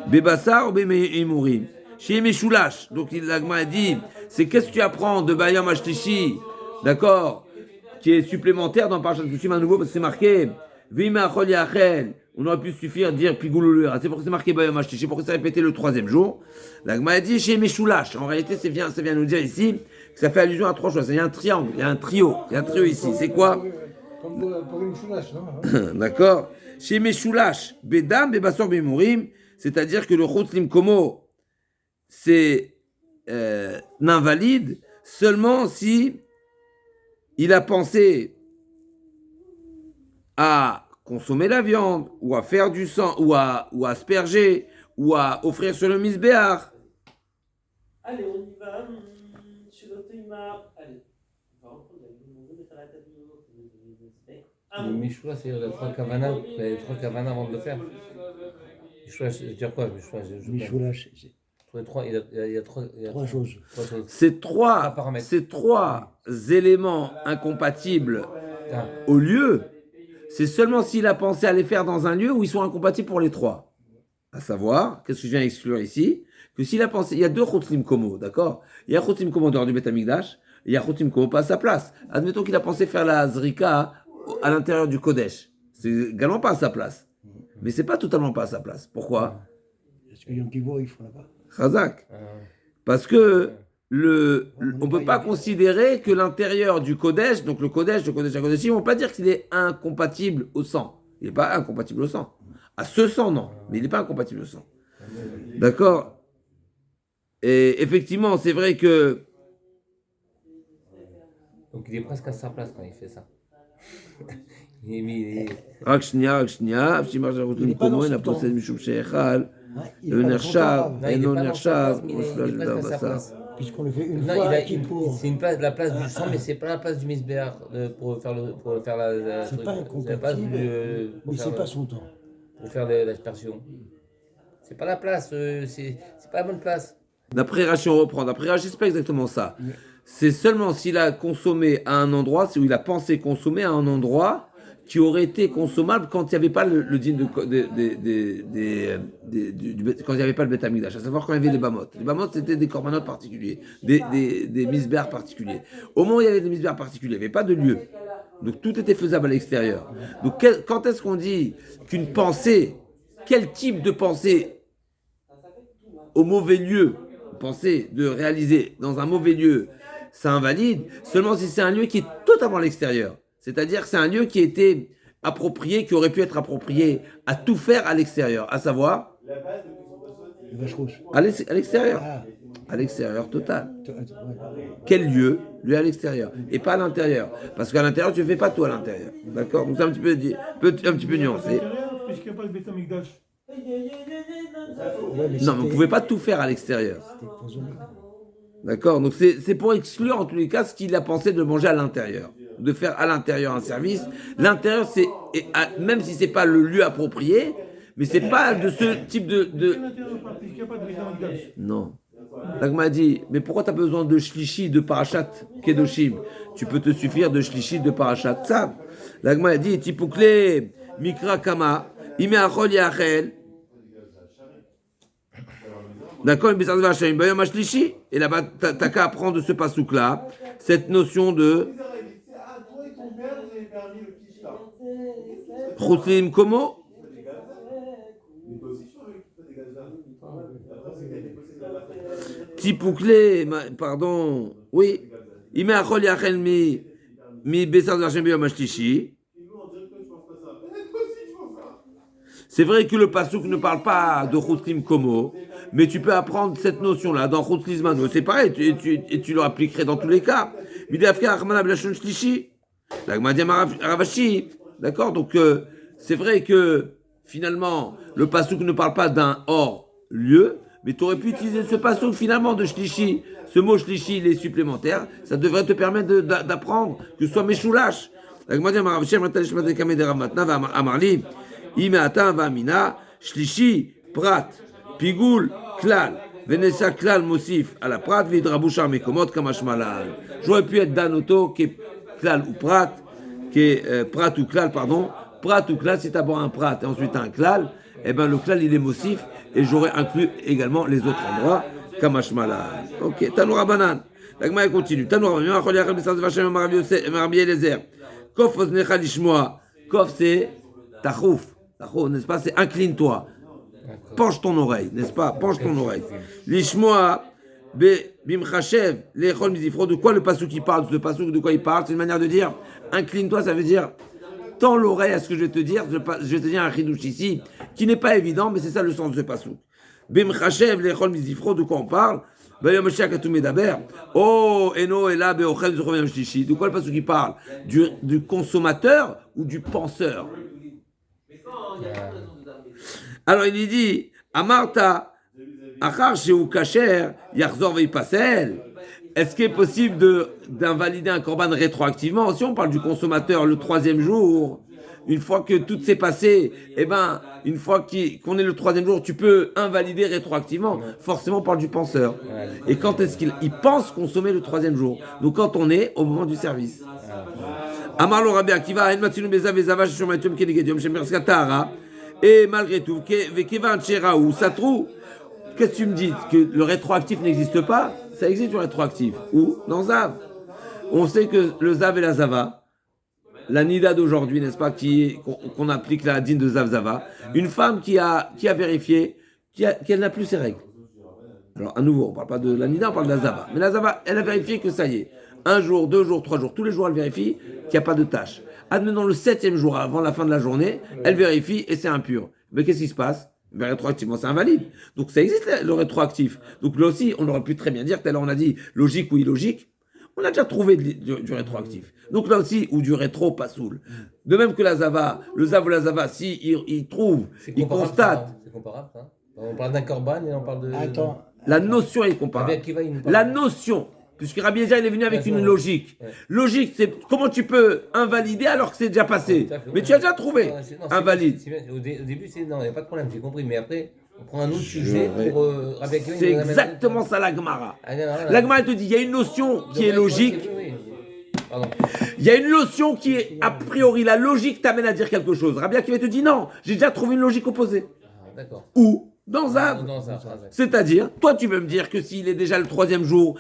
Bebassar ou Bemeimurim. Chez Meshulash. Donc l'agma a dit, c'est qu'est-ce que tu apprends de Bayam Ashtishi, d'accord, qui est supplémentaire dans Parashat Kedoshim à nouveau, parce que c'est marqué, Vima Achol Yachel, on aurait pu suffire de dire Pigoulou. C'est pourquoi c'est marqué Bayom Hashlishi, pourquoi c'est répété le troisième jour. La Gemara dit chez Meshoulash. En réalité, ça vient nous dire ici que ça fait allusion à trois choses. Il y a un triangle, il y a un trio ici. C'est quoi? Comme pour une choulache, non? D'accord. Chez Meshoulash, Bedam, Bebassor, Bemurim, c'est-à-dire que le Chotlim Komo, c'est invalide seulement si il a pensé à consommer la viande, ou à faire du sang, ou à asperger, ou à offrir sur le misbéar. Allez, on y va. Chez le Toima. Allez. On va reprendre Le Mishloua, c'est les trois kavanas avant de le faire. Mishloua, je veux dire quoi? Michoulache, c'est Il y a trois choses. Ces trois paramètres. éléments incompatibles au lieu, c'est seulement s'il a pensé à les faire dans un lieu où ils sont incompatibles pour les trois. À savoir, qu'est-ce que je viens exclure ici? Que s'il a pensé, il y a deux Chotlim Komo, d'accord? Il y a Chotlim Komo dehors du Beth Amikdash, et il y a Chotlim Komo pas à sa place. Admettons qu'il a pensé faire la Zrika à l'intérieur du Kodesh. C'est également pas à sa place. Mais c'est pas totalement pas à sa place. Pourquoi? Est-ce que Yom Kippur, il faut là-bas? Chazak. Parce que on peut pas considérer que l'intérieur du Kodesh, donc le Kodesh, ils vont pas dire qu'il est incompatible au sang. Il n'est pas incompatible au sang. À ce sang, non. Mais il n'est pas incompatible au sang. D'accord? Et effectivement, c'est vrai que Donc il est presque à sa place quand il fait ça. Il est mis. רק שנייה, שימר של רותם קומו, אינה פוסד משום שאכל, נחשב, אינו נחשב, או שלוש דבר בשר. Puisqu'on le fait une Non, fois à Kippour. c'est la place du sang, mais c'est pas la place du misbéar pour faire la. C'est pas la incompatible, place mais c'est pas son temps. pour faire l'aspersion. C'est pas la place, c'est pas la bonne place. D'après Rachi, on reprend. D'après Rachi, c'est pas exactement ça. C'est seulement s'il a consommé à un endroit, c'est où il a pensé consommer à un endroit qui aurait été consommable quand il n'y avait pas le dîne quand il n'y avait pas le Beth Amikdash, à savoir quand il y avait les bamotes. Les bamotes, c'était des corbanotes particuliers, des misbéars particuliers. Au moment où il y avait des misbéars particuliers, il n'y avait pas de lieu. Donc tout était faisable à l'extérieur. Donc quand est-ce qu'on dit qu'une pensée, quel type de pensée au mauvais lieu, pensée de réaliser dans un mauvais lieu, ça invalide, seulement si c'est un lieu qui est totalement à l'extérieur. C'est-à-dire que c'est un lieu qui a été approprié, qui aurait pu être approprié à tout faire à l'extérieur, à savoir Le vache rouge. à l'extérieur. Ah, À l'extérieur total. ouais. Quel lieu? Lui à l'extérieur. Et pas à l'intérieur. Parce qu'à l'intérieur, tu ne fais pas tout à l'intérieur. D'accord? Donc c'est un petit peu nuancé. Puisqu'il n'y a pas le Beth Amikdash. Ouais, mais Non, mais on ne pouvait pas tout faire à l'extérieur. C'était consommé. D'accord? Donc c'est pour exclure en tous les cas ce qu'il a pensé de manger à l'intérieur. De faire à l'intérieur un service. L'intérieur, même si c'est pas le lieu approprié, mais c'est pas de ce type de... Puisqu'il n'y a pas de Beth Amikdash. Non. L'Agma a dit, mais pourquoi tu as besoin de shlishi, de parachat, kedoshim? Tu peux te suffire de shlishi, de parachat, ça. L'Agma a dit, tipoukle, mikra kama, ime achol yachel. D'accord, et là-bas, t'as qu'à apprendre de ce pasouk-là, cette notion de Choslim Komo. Tipoukle, pardon, oui. Ime achol yachel mi besar d'Hachem beyom hashlishi. C'est vrai que le pasouk ne parle pas de Choslim Komo, mais tu peux apprendre cette notion-là dans Choslim Mano. C'est pareil, et tu l'appliquerais dans tous les cas. Midafka Achmana Blashon Shlishi. La Gmadiam Ravashi. D'accord? Donc, c'est vrai que finalement, le pasouk ne parle pas d'un hors-lieu, mais tu aurais pu utiliser ce pasouk finalement de Shlishi. Ce mot Shlishi, il est supplémentaire. Ça devrait te permettre d'apprendre que ce soit Meshoulash. La Gmadiam Ravashi, Matalish Madekame de Ramatna, Amarli. Imeata Vamina, Shlishi, Prat, Pigoul, Klal, Venessa Klal Mosif, à la Prat, Vidrabouchar Mekomot, Kamashmalan. J'aurais pu être Danoto, qui est Klal ou Prat, qui est Prat ou Klal, pardon. Prat ou Klal, si d'abord un Prat et ensuite un Klal, eh bien le Klal il est Mosif, et j'aurais inclus également les autres endroits, Kamashmalan. Ok, Tanoura Banan. La Gemara continue. Tanoura Banan, Chol Yachel B'Saz Vachem, Marabbi Eliezer. Kof Oznecha Lishmoa. Kof c'est Tachouf. N'est-ce pas? C'est incline-toi. D'accord. Penche ton oreille, n'est-ce pas? Penche ton oreille. Lishmoa, bimchachev, lechol mizifro. De quoi le passouk qui parle? Ce passouk, de quoi il parle? C'est une manière de dire incline-toi, ça veut dire tends l'oreille à ce que je vais te dire. Je vais te dire un chidouche ici, qui n'est pas évident, mais c'est ça le sens de ce passouk. Bimchachev, lechol mizifro, de quoi on parle? Oh, Eno est là, de quoi le passouk qui parle? Du consommateur ou du penseur? Alors il dit, Amarta, Achar Sheu Kacher, Yachzor Veipasel. Est-ce qu'il est possible d'invalider un korban rétroactivement? Si on parle du consommateur le 3e jour, une fois que tout s'est passé, une fois qu'on est le 3e jour, tu peux invalider rétroactivement. Forcément, on parle du penseur. Et quand est-ce qu'il pense consommer le 3e jour? Donc quand on est au moment du service. Amar lo Rabbi Akiva, En Matzinu Bezav Vezava Shishom Etum Kenegediom Shem Merskatara. Et malgré tout, Vekevan Cheraou Satrou. Qu'est-ce que tu me dis? Que le rétroactif n'existe pas? Ça existe le rétroactif. Où? Dans Zav. On sait que le Zav et la Zava, la Nida d'aujourd'hui, n'est-ce pas, qu'on applique la dîne de Zav Zava, une femme qui a vérifié qu'elle n'a plus ses règles. Alors, à nouveau, on ne parle pas de la Nida, on parle de la Zava. Mais la Zava, elle a vérifié que ça y est. 1 jour, 2 jours, 3 jours, tous les jours, elle vérifie qu'il n'y a pas de tâche. Admettons le 7e jour, avant la fin de la journée, elle vérifie et c'est impur. Mais qu'est-ce qui se passe? Rétroactivement, c'est invalide. Donc ça existe le rétroactif. Donc là aussi, on aurait pu très bien dire, tout à l'heure on a dit logique ou illogique, on a déjà trouvé du rétroactif. Donc là aussi, ou du rétro pas soul. De même que la Zava, le Zav ou la Zava, si il trouve, il constate. C'est comparable, ça. On parle d'un korban et on parle de. Attends. La notion est comparable. La notion. Puisque Rabbi Eliezer, il est venu avec une logique. Ouais. Logique, c'est comment tu peux invalider alors que c'est déjà passé. Mais tu as déjà trouvé. Invalide. Au début, non, il n'y a pas de problème, j'ai compris. Mais après, on prend un autre sujet pour Rabbi Eliezer. C'est exactement ça la Gemara. La Gemara, elle te dit, il y a une notion qui est logique. Il y a une notion qui est, a priori, la logique t'amène à dire quelque chose. Rabbi Eliezer te dit, non, j'ai déjà trouvé une logique opposée. D'accord. Ou dans Zav. C'est-à-dire, toi, tu veux me dire que s'il est déjà le 3e jour,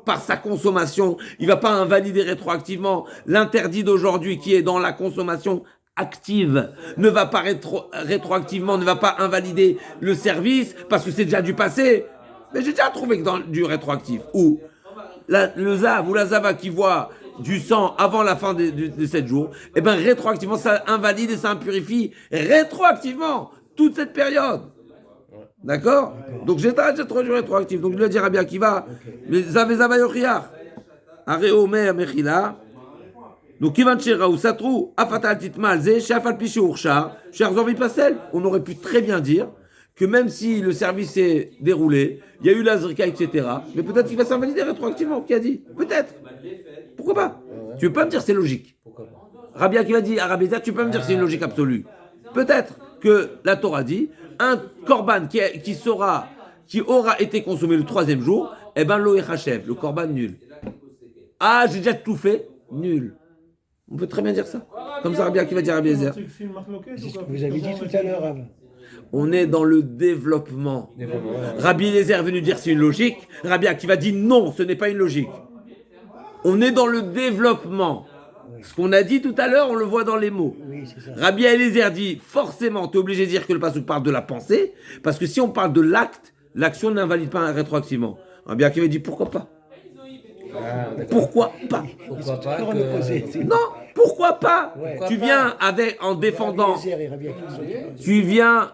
par sa consommation, il ne va pas invalider rétroactivement l'interdit d'aujourd'hui qui est dans la consommation active, ne va pas rétroactivement, ne va pas invalider le service parce que c'est déjà du passé. Mais j'ai déjà trouvé que dans du rétroactif, ou le Zav ou la Zava qui voit du sang avant la fin de 7 jours, rétroactivement ça invalide et ça impurifie rétroactivement toute cette période. D'accord? Donc j'ai trouvé du rétroactif. Donc je lui ai dit à Rabbi Akiva, mais Zava Yochiach, Are Omer Mechila, donc Kivan Chera ou Satrou, Afatal Titmal, Ze, Shafal Piché Urcha, Cherzor Vipasel. On aurait pu très bien dire que même si le service s'est déroulé, il y a eu la Zrika, etc., mais peut-être qu'il va s'invalider rétroactivement. Qui a dit? Peut-être. Pourquoi pas? Tu veux pas me dire c'est logique? Rabbi Akiva dit à Rabbi Eliezer, tu peux me dire c'est une logique absolue? Peut-être que la Torah dit un korban qui aura été consommé le 3e jour, lo echachev, le korban nul. Ah, j'ai déjà tout fait, nul. On peut très bien dire ça. Comme ça, Rabbi Akiva dit à Rabbi Eliezer. C'est ce que vous avez dit tout à l'heure. On est dans le développement. Rabbi Eliezer est venu dire c'est une logique. Rabbi Akiva dit non, ce n'est pas une logique. On est dans le développement. Ce qu'on a dit tout à l'heure, on le voit dans les mots. Oui, c'est ça. Rabbi Eliezer dit, forcément, tu es obligé de dire que le passouk parle de la pensée, parce que si on parle de l'acte, l'action n'invalide pas rétroactivement. Rabbi Akiva dit, pourquoi pas? Pourquoi pas? Pourquoi pas Non, pourquoi pas? Tu viens en défendant, tu viens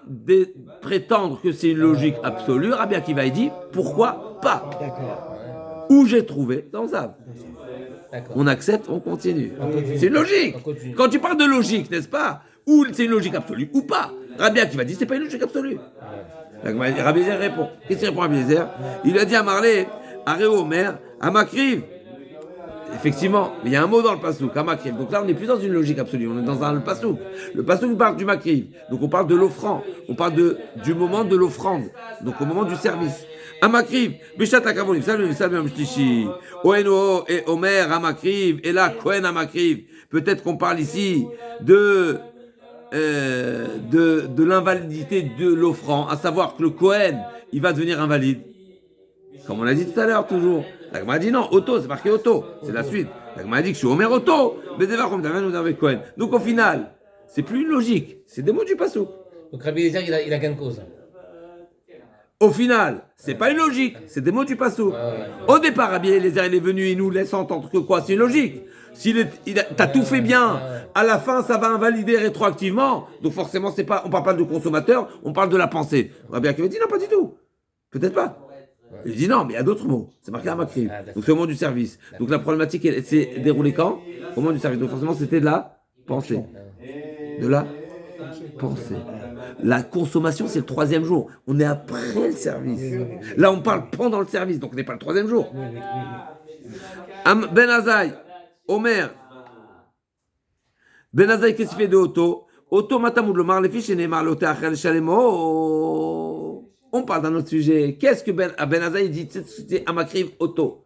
prétendre que c'est une logique absolue. Rabbi Akiva dit, pourquoi pas? D'accord. Où j'ai trouvé? Dans Zav. On accepte, on continue. C'est une logique. Quand tu parles de logique, n'est-ce pas? Ou c'est une logique absolue, ou pas. Rabbi Akiva dit, c'est pas une logique absolue. Rabbi Eliezer répond. Qu'est-ce qu'il répond à Rabbi Eliezer? Il lui a dit à Marley, Are Omer, à Makriv. Effectivement, il y a un mot dans le pasouk, à Makriv. Donc là, on n'est plus dans une logique absolue, on est dans le pasouk. Le pasouk parle du Makriv. Donc on parle de l'offrande. On parle du moment de l'offrande. Donc au moment du service. Amakriv, Bishat Akavonim, salut, Mshtishi, Oeno et Omer, Amakriv, et là, Kohen Amakriv. Peut-être qu'on parle ici de l'invalidité de l'offrand, à savoir que le Kohen, il va devenir invalide. Comme on l'a dit tout à l'heure, toujours. La Gemara dit non, Auto, c'est marqué Auto, c'est la suite. La Gemara dit que je suis Omer Auto, mais Kohen. Donc au final, c'est plus une logique, c'est des mots du Passouk. Donc Rabbi Eliezer, il a gain de cause. Au final, c'est pas une logique, c'est des mots du Passouk. Au départ, Rabbi Eliezer, il est venu, il nous laisse entendre que quoi, c'est une logique. T'as tout fait bien, à la fin, ça va invalider rétroactivement. Donc forcément, on parle pas de consommateur, on parle de la pensée. Rabbi Akiva dit non, pas du tout. Peut-être pas. Il dit non, mais il y a d'autres mots. C'est marqué à Makriv. Donc c'est au moment du service. Donc la problématique, elle s'est déroulée quand? Au moment du service. Donc forcément, c'était de la pensée. De la pensée. La consommation, c'est le 3e jour. On est après le service. Là, on parle pendant le service, donc on n'est pas le 3e jour. Ben Azaï, Omer. Ben Azaï, qu'est-ce qu'il fait de Otto? Otto Matamoud le mar, les fiches, et Neymar, l'Oté Achel Shalemo. On parle d'un autre sujet. Qu'est-ce que Ben Azaï dit? C'est Amakriv Otto.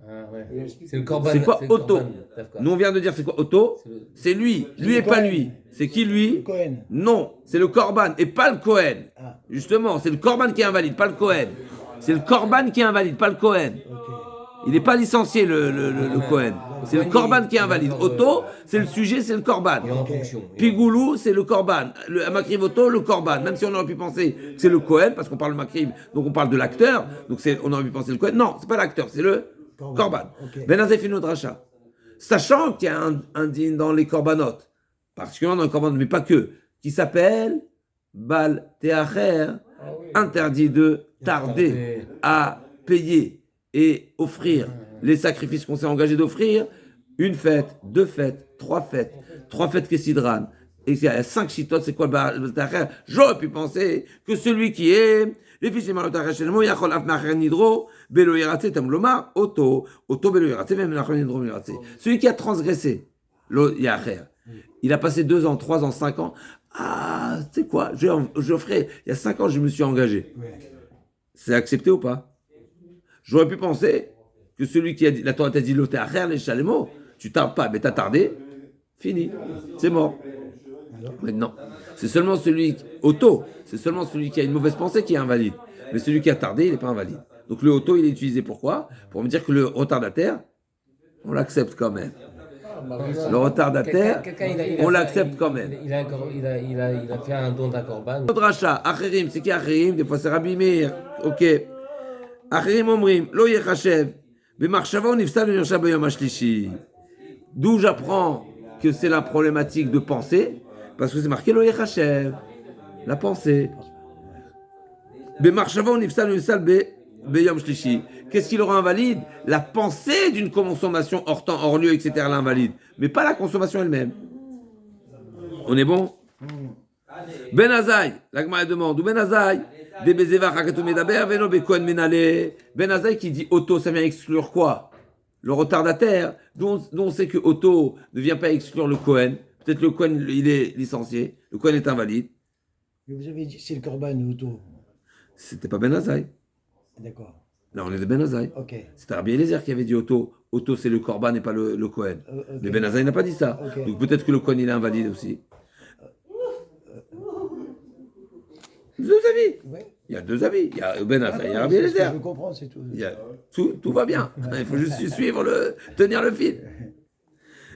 Ah, ouais. C'est le Corban. C'est quoi Otto? D'accord. Nous, on vient de dire c'est quoi Otto? C'est lui. Lui et pas lui. C'est qui lui? Le Cohen. Non, c'est le Corban et pas le Cohen. Ah. Justement, c'est le Corban qui est invalide, pas le Cohen. C'est le Corban qui est invalide, pas le Cohen. Il n'est pas licencié, le Cohen. C'est le Corban qui est invalide. Otto, c'est le sujet, c'est le Corban. Il est en fonction. Pigoulou, c'est le Corban. Le Makriv Otto, le Corban. Même si on aurait pu penser que c'est le Cohen, parce qu'on parle de Makriv, donc on parle de l'acteur. Donc on aurait pu penser le Cohen. Non, c'est pas l'acteur, c'est le Corban. Okay. Ben Azef une dracha. Sachant qu'il y a un digne dans les Corbanotes, particulièrement dans les Corbanotes, mais pas que, qui s'appelle Bal Teacher, interdit de tarder à payer et offrir les sacrifices qu'on s'est engagé d'offrir, une fête, 2 fêtes, 3 fêtes, 3 fêtes Kessidran, et il y a 5 chitotes, c'est quoi le Bal Teacher? J'aurais pu penser que celui qui est les fiches de Malotach Shelmo, Yachol Afnacher Nidro, Belo Yeratse, Tamloma, Otto Belo Yeratse, même Nachon Nidro Yeratse. Celui qui a transgressé, Lo Yacher, il a passé 2 ans, 3 ans, 5 ans. Ah, tu sais quoi, j'offrais, il y a 5 ans, je me suis engagé. C'est accepté ou pas? J'aurais pu penser que celui qui a dit, la Torah t'a dit, Lo Teacher, les Shalemo, tu tardes pas, mais t'as tardé, fini, c'est mort. Maintenant, c'est seulement c'est seulement celui qui a une mauvaise pensée qui est invalide. Mais celui qui a tardé, il n'est pas invalide. Donc le auto, il est utilisé pourquoi? Pour me dire que le retardataire, on l'accepte quand même. Le retardataire, on l'accepte quand même. Il a fait un don d'un Corban. Dracha, Acherim, c'est qui Acherim? Des fois c'est Rabbi Meir. Ok. Acherim Omrim, Lo Yechachev, B'marshava Nifsal Nirshab B'yom HaShlishi. D'où j'apprends que c'est la problématique de pensée, parce que c'est marqué Lo Yechachev, la pensée. B'marshava Nifsal Nirshab B'yom HaShlishi. Qu'est-ce qui le rend invalide? La pensée d'une consommation hors temps, hors lieu, etc. l'invalide, mais pas la consommation elle-même. On est bon? Ben Azaï, la Gemara demande, ou Ben Azaï, des Bezeva Chakatou Medaber, Veno Bekoen Menale. Ben Azaï qui dit auto, ça vient exclure quoi? Le retardataire, dont on sait que auto ne vient pas exclure le Kohen. Peut-être le Kohen, il est licencié, le Kohen est invalide. Mais vous avez dit c'est le Corban auto. C'était pas Ben Azaï. D'accord. Là, on est de Ben Azaï. Ok. C'était Rabbi Eliezer qui avait dit auto. Auto, c'est le Corban et pas le Kohen. Okay. Mais Ben Azaï n'a pas dit ça. Okay. Donc peut-être que le Kohen, il est invalide aussi. 2 avis. Ouais. Il y a 2 avis. Il y a Ben Azaï, il y a Rabbi C'est ce que Eliezer. je veux comprendre, c'est tout. Tout va bien. Il faut juste suivre tenir le fil.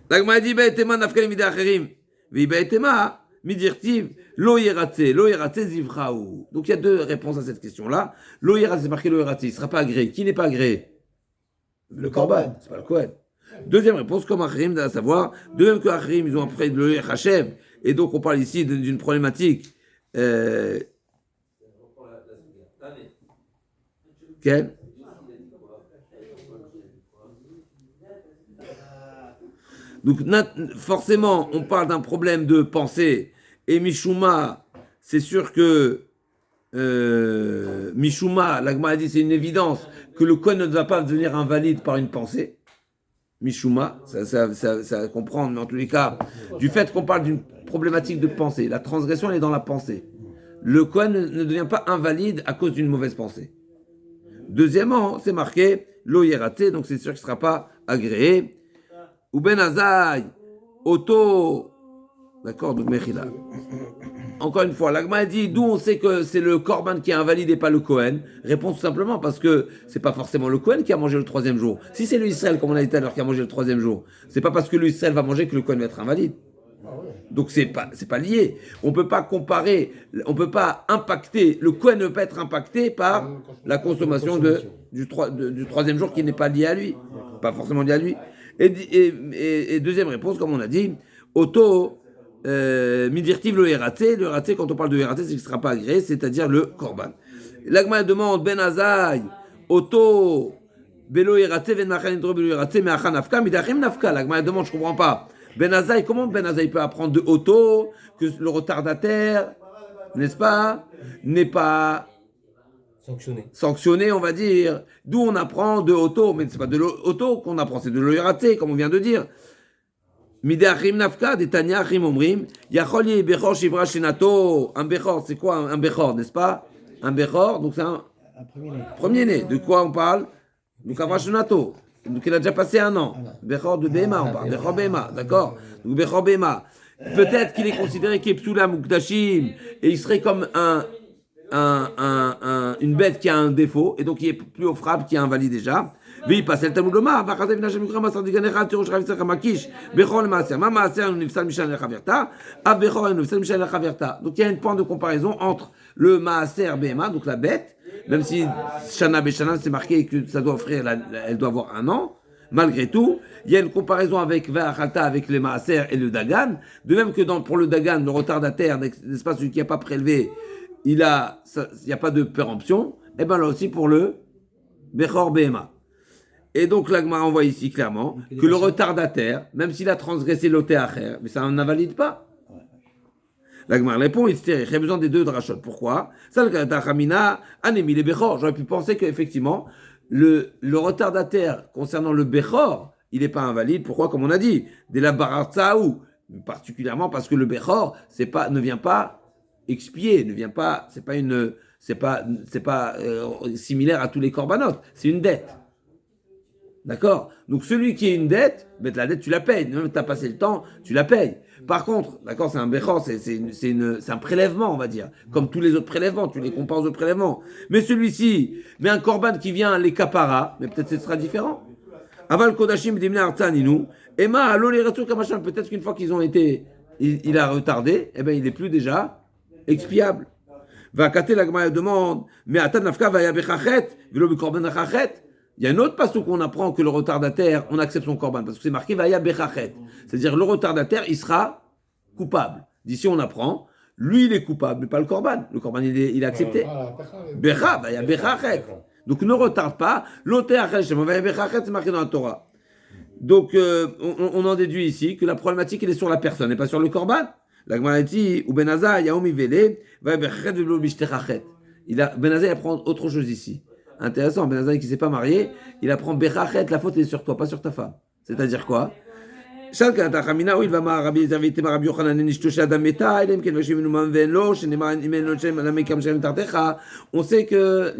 La Gemara dit Be'etema nafkali midei acherim. Be'etema midirtiv lo yeratze zivraou. Donc il y a 2 réponses à cette question-là. Lo yeratze, c'est marqué lo yeratze. Il ne sera pas agréé. Qui n'est pas agréé? Le Corban. C'est pas le Kohen. Deuxième réponse, comme Acherim, à savoir, de même que Acherim, ils ont après le Yechachev. Et donc on parle ici d'une problématique. Quelle? Donc forcément, on parle d'un problème de pensée. Et Mishuma, c'est sûr que Mishuma, la Gemara dit c'est une évidence que le Kohen ne va pas devenir invalide par une pensée. Mishuma, ça comprend, mais en tous les cas, du fait qu'on parle d'une problématique de pensée, la transgression elle est dans la pensée. Le Kohen ne devient pas invalide à cause d'une mauvaise pensée. Deuxièmement, c'est marqué lo yeraté, donc c'est sûr qu'il ne sera pas agréé. Ou ben Azaï, auto, d'accord, donc Mechila. Encore une fois, l'Agma dit d'où on sait que c'est le Corban qui est invalide et pas le Kohen. Réponse tout simplement parce que c'est pas forcément le Kohen qui a mangé le 3e jour. Si c'est le Israël, comme on a dit tout à l'heure, qui a mangé le 3e jour, c'est pas parce que le Israël va manger que le Kohen va être invalide. Donc c'est pas lié. On peut pas comparer, on peut pas impacter, le Kohen ne peut pas être impacté par la consommation du troisième jour qui n'est pas lié à lui, pas forcément lié à lui. Et deuxième réponse, comme on a dit, auto midirtiv le hératé. Le hératé, quand on parle de hératé, c'est qu'il ne sera pas agréé, c'est-à-dire le korban. L'agma demande ben azai auto belo hératé ven machan intro belo hératé mais achan nafka midachim nafka. L'agma demande, je comprends pas. Ben Azaï, comment Ben Azaï peut apprendre de auto que le retardataire, n'est-ce pas, n'est pas sanctionné, on va dire. D'où on apprend de auto, mais c'est pas de l'auto qu'on apprend, c'est de l'oiraté, comme on vient de dire. Midachim nafka, detania achim omrim, yachol ye bechor shivra shenato. Un bechor, c'est quoi un bechor, n'est-ce pas? Un bechor, donc c'est un premier-né. De quoi on parle? Donc avra shenato. Donc il a déjà passé 1 an. Bechor de Béma, on parle. Bechor Béma, d'accord? Donc Bechor Béma. Peut-être qu'il est considéré Kepsula Mukdashim et il serait comme une bête qui a un défaut et donc il est plus offrable, qui est invalide déjà. Mais il passe le Talmud Lomar. Vachatev Nashem Mikra Masar Diganecha Tirosh Chavitzach Makish. Bechor le Maaser. Ma Maaser nous nifsal Mishan el Chaverta. A Bechor nous nifsal Mishan el Chaverta. Donc il y a un point de comparaison entre le Maaser Béma, donc la bête. Même si Shana Beshana, c'est marqué que ça doit offrir, elle doit avoir 1 an, malgré tout, il y a une comparaison avec Ve'achalta, avec les Maaser et le Dagan. De même que pour le Dagan, le retardataire, n'est-ce pas, celui qui n'a pas prélevé, il n'y a pas de péremption, et bien là aussi pour le Bechor Behema. Et donc l'Agma envoie ici clairement que le retardataire, même s'il a transgressé l'Oté Acher, mais ça n'invalide pas. L'Agmar répond, j'ai besoin des 2 drachot. Pourquoi? J'aurais pu penser qu'effectivement, le retardataire concernant le Bechor, il n'est pas invalide. Pourquoi? Comme on a dit, de la Baratsaou, particulièrement parce que le Bechor, ne vient pas expier, c'est pas similaire à tous les korbanot, c'est une dette. D'accord? Donc celui qui est une dette, la dette tu la payes, même si tu as passé le temps, tu la payes. Par contre, d'accord, c'est un bechor, c'est un prélèvement, on va dire, comme tous les autres prélèvements, tu les compares aux autres prélèvements. Mais celui-ci, mais un korban qui vient les kapara, mais peut-être ce sera différent. Aval kodashim dimne artsaninu, Emma allo les retours kamachan, peut-être qu'une fois qu'ils ont été, il a retardé, eh ben il est plus déjà expiable. Va kater la gma demande, mais atan nafka va yabechachet, velo bi korban achachet. Il y a un autre passage où on apprend que le retardataire, on accepte son korban, parce que c'est marqué Vaya Bechachet. C'est-à-dire le retardataire, il sera coupable. D'ici on apprend, lui il est coupable, mais pas le korban. Le korban il est accepté. Becha, Vaya Bechachet. Donc ne retarde pas. L'Oté Achel, Vaya Bechachet, c'est marqué dans la Torah. Donc on en déduit ici que la problématique elle est sur la personne et pas sur le korban. La Gemara dit, ou Benaza, Yaomi Vele, Vaya Bechachet, Velo Bishtechachet. Benaza il apprend autre chose ici. Intéressant, Ben Azaï qui ne s'est pas marié, il apprend Bechachet, la faute est sur toi, pas sur ta femme. C'est-à-dire quoi? On sait qu'il y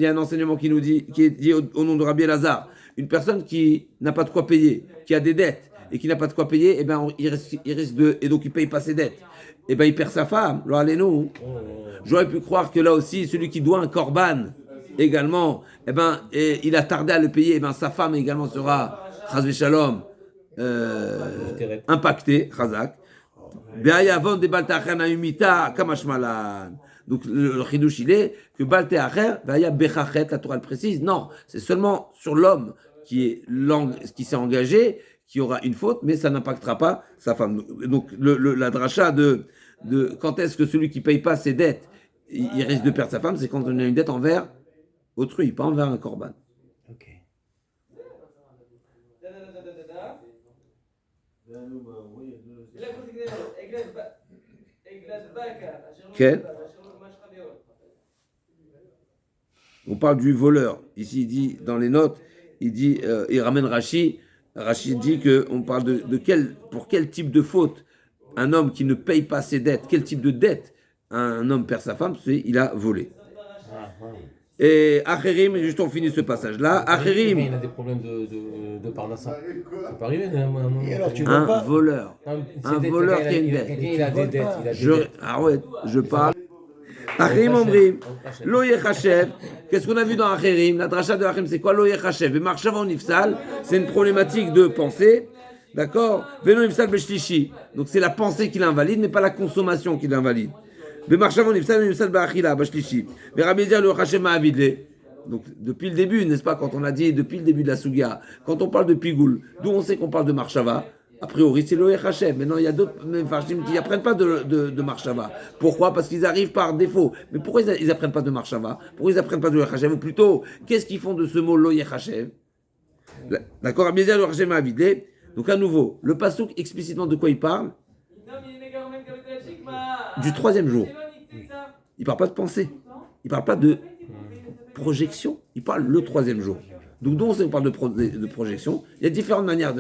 a un enseignement qui est dit au nom de Rabbi Elazar, une personne qui n'a pas de quoi payer, qui a des dettes et qui n'a pas de quoi payer, il risque de, et donc il ne paye pas ses dettes. Il perd sa femme. Allez-nous. J'aurais pu croire que là aussi, celui qui doit un korban, également, il a tardé à le payer, sa femme également sera, chaz v'shalom, impactée, chazak. Donc le chidouche il est que balte acher, vaya bechachet, la Torah le précise, non, c'est seulement sur l'homme qui s'est engagé, qui aura une faute, mais ça n'impactera pas sa femme. Donc la dracha de quand est-ce que celui qui paye pas ses dettes, il risque de perdre sa femme, c'est quand on a une dette envers autrui, pas envers un korban. Ok. Okay. On parle du voleur. Ici, il dit, dans les notes, il ramène Rashi. Rashi dit qu'on parle pour quel type de faute un homme qui ne paye pas ses dettes, quel type de dette un homme perd sa femme, c'est il a volé. Et Acherim, juste on finit ce passage-là. Acherim. Il a des problèmes de parnassa. Ça peut arriver. Et alors, tu vois Un pas voleur. Un voleur qui a une dette. Il a des dettes. Je parle. Acherim Omrim. Lo Yechashev. Qu'est-ce qu'on a vu dans Acherim? La dracha de Acherim, c'est quoi? Lo Yechashev. Et Marshava Nifsal, c'est une problématique de pensée. D'accord? Veno Nifsal Beshlishi. Donc c'est la pensée qui l'invalide, mais pas la consommation qui l'invalide. Bemarchavon Nifsal Nifsal Ba'achila Beshlishi. Rabbi Eliezer le Hachem Ma'avidle. Donc depuis le début, n'est-ce pas, quand on a dit depuis le début de la Sugia, quand on parle de Pigoul, d'où on sait qu'on parle de Marshava, a priori c'est le Hachem. Maintenant il y a d'autres Mefarshim qui n'apprennent pas de Marshava. Pourquoi? Parce qu'ils arrivent par défaut. Mais pourquoi ils n'apprennent pas de Marshava? Pourquoi ils n'apprennent pas de Hachem? Ou plutôt, qu'est-ce qu'ils font de ce mot Lo Hachem? D'accord, Rabbi Eliezer le Hachem Ma'avidle. Donc à nouveau, le pasouk explicitement de quoi il parle? Du troisième jour. Il ne parle pas de pensée. Il ne parle pas de projection. Il parle le troisième jour. Donc d'où on sait qu'on parle de projection? Il y a différentes manières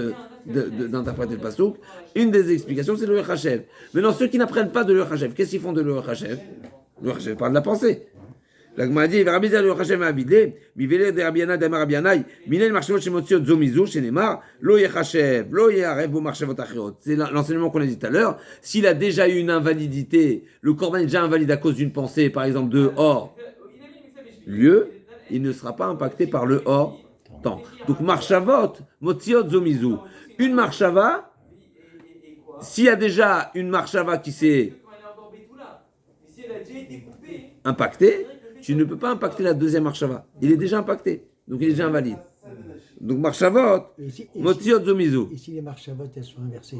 d'interpréter le pasouk. Une des explications, c'est le Hachem. Maintenant, ceux qui n'apprennent pas de le Hachem, qu'est-ce qu'ils font de le Hachem? Le Hachem parle de la pensée. La Gemara dit, Rabbi Eliezer le Hachem Ma'avidle, Mivele de Rabbi Yana d'Amar Rabbi Yanai, Minel Marshevot Shemotziot Zomizu, Shenemar, Lo Yechachev, Lo Yeharev Bo Marshevot Acherot. C'est l'enseignement qu'on a dit tout à l'heure. S'il a déjà eu une invalidité, le korban est déjà invalide à cause d'une pensée, par exemple de hors lieu, il ne sera pas impacté par le hors temps. Donc Marshavot, Motziot Zomizu. Une Marshava, s'il y a déjà une Marshava qui s'est impactée, tu ne peux pas impacter la deuxième marshava. Il est déjà impacté. Donc il est déjà invalide. Donc Marshavot, Motziot Zomizu. Et si les Marshavot, elles sont inversées?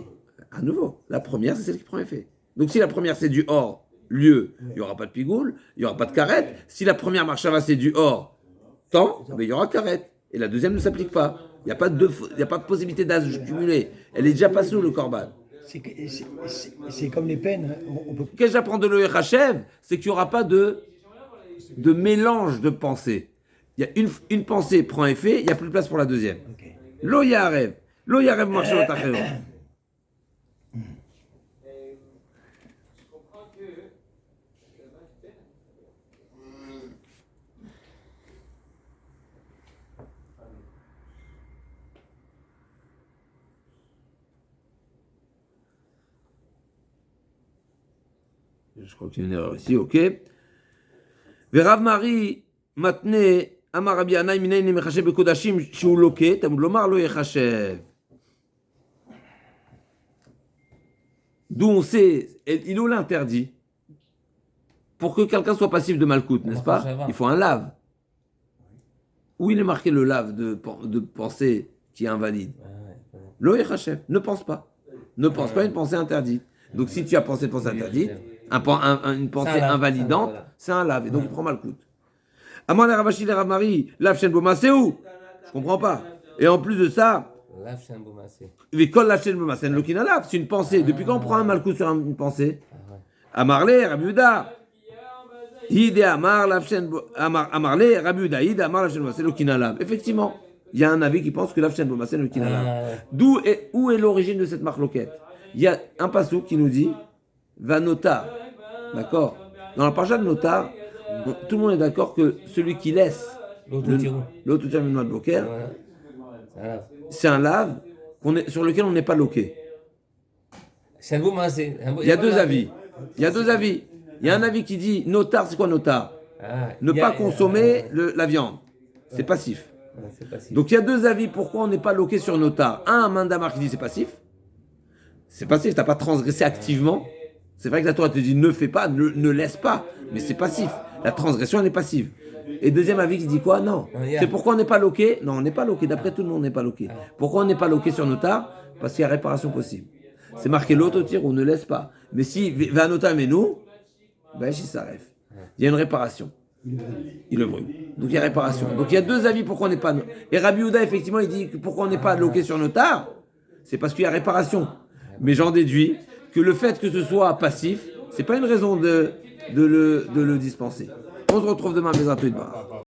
À nouveau, la première, c'est celle qui prend effet. Donc si la première, c'est du hors lieu, il n'y aura pas de pigoule, il n'y aura pas de carrette. Si la première marshava, c'est du hors temps, il y aura carrette. Et la deuxième ne s'applique pas. Il n'y a pas de possibilité d'âge cumulé. Elle est déjà pas sous le korban. C'est comme les peines. On peut... Qu'est-ce que j'apprends de l'Echachev? C'est qu'il n'y aura pas de mélange de pensées. Il y a une pensée prend effet, il n'y a plus de place pour la deuxième. Lo Yarev Marshevot Acherot. Je crois qu'il y a une erreur ici, ok. Verav Mari matne amar Rabbi Yanai minay ne mechashev bekodashim shu loke tamud lomar lo yechashev. D'où on sait, il nous l'interdit. Pour que quelqu'un soit passif de malkout, n'est-ce pas? Il faut un lave. Où il est marqué le lave de pensée qui est invalide? Lo yechashev, ne pense pas. Ne pense pas à une pensée interdite. Donc si tu as pensé de pensée interdite, une pensée invalidante, c'est un lave. Et donc il prend malkout. Amar le Ravashi le Rav Mari, lave shen bomasé où? Je comprends pas. Et en plus de ça, Lave shen bomasé. Vikol lave shen bomasé, l'okina lave. C'est une pensée. Depuis quand on prend un malkout sur une pensée? Amar le Rabbi Yehuda. Hide amar lave shen amar le Rabbi Yehuda. Hide amar lave shen bomasé, l'okina lave. Effectivement, il y a un avis qui pense que lave shen bomasé, l'okina lave. Où est l'origine de cette marloquette? Il y a un passouk qui nous dit va notar, d'accord? Dans la parasha de notar, tout le monde est d'accord que celui qui laisse l'autre tirou de bloquer, c'est un lave sur lequel on n'est pas loqué. C'est un beau massé. Il y a deux avis. Il y a un avis qui dit notar, c'est quoi notar? Ne pas consommer la viande. C'est passif. Donc il y a deux avis pourquoi on n'est pas loqué sur notar. Un mandamar qui dit c'est passif. C'est passif, tu n'as pas transgressé activement. C'est vrai que la Torah te dit ne fais pas, ne laisse pas, mais c'est passif. La transgression, elle est passive. Et deuxième avis qui dit quoi? Non. C'est pourquoi on n'est pas loqué? Non, on n'est pas loqué. D'après tout le monde, on n'est pas loqué. Pourquoi on n'est pas loqué sur notar? Parce qu'il y a réparation possible. C'est marqué l'autre tir ou ne laisse pas. Mais si va notar mais nous, ben si ça rêve. Il y a une réparation. Il le brûle. Donc il y a réparation. Donc il y a deux avis pourquoi on n'est pas. Et Rabbi Yehuda, effectivement, il dit que pourquoi on n'est pas loqué sur notar? C'est parce qu'il y a réparation. Mais j'en déduis que le fait que ce soit passif, c'est pas une raison de le dispenser. On se retrouve demain, Bezrat Bar.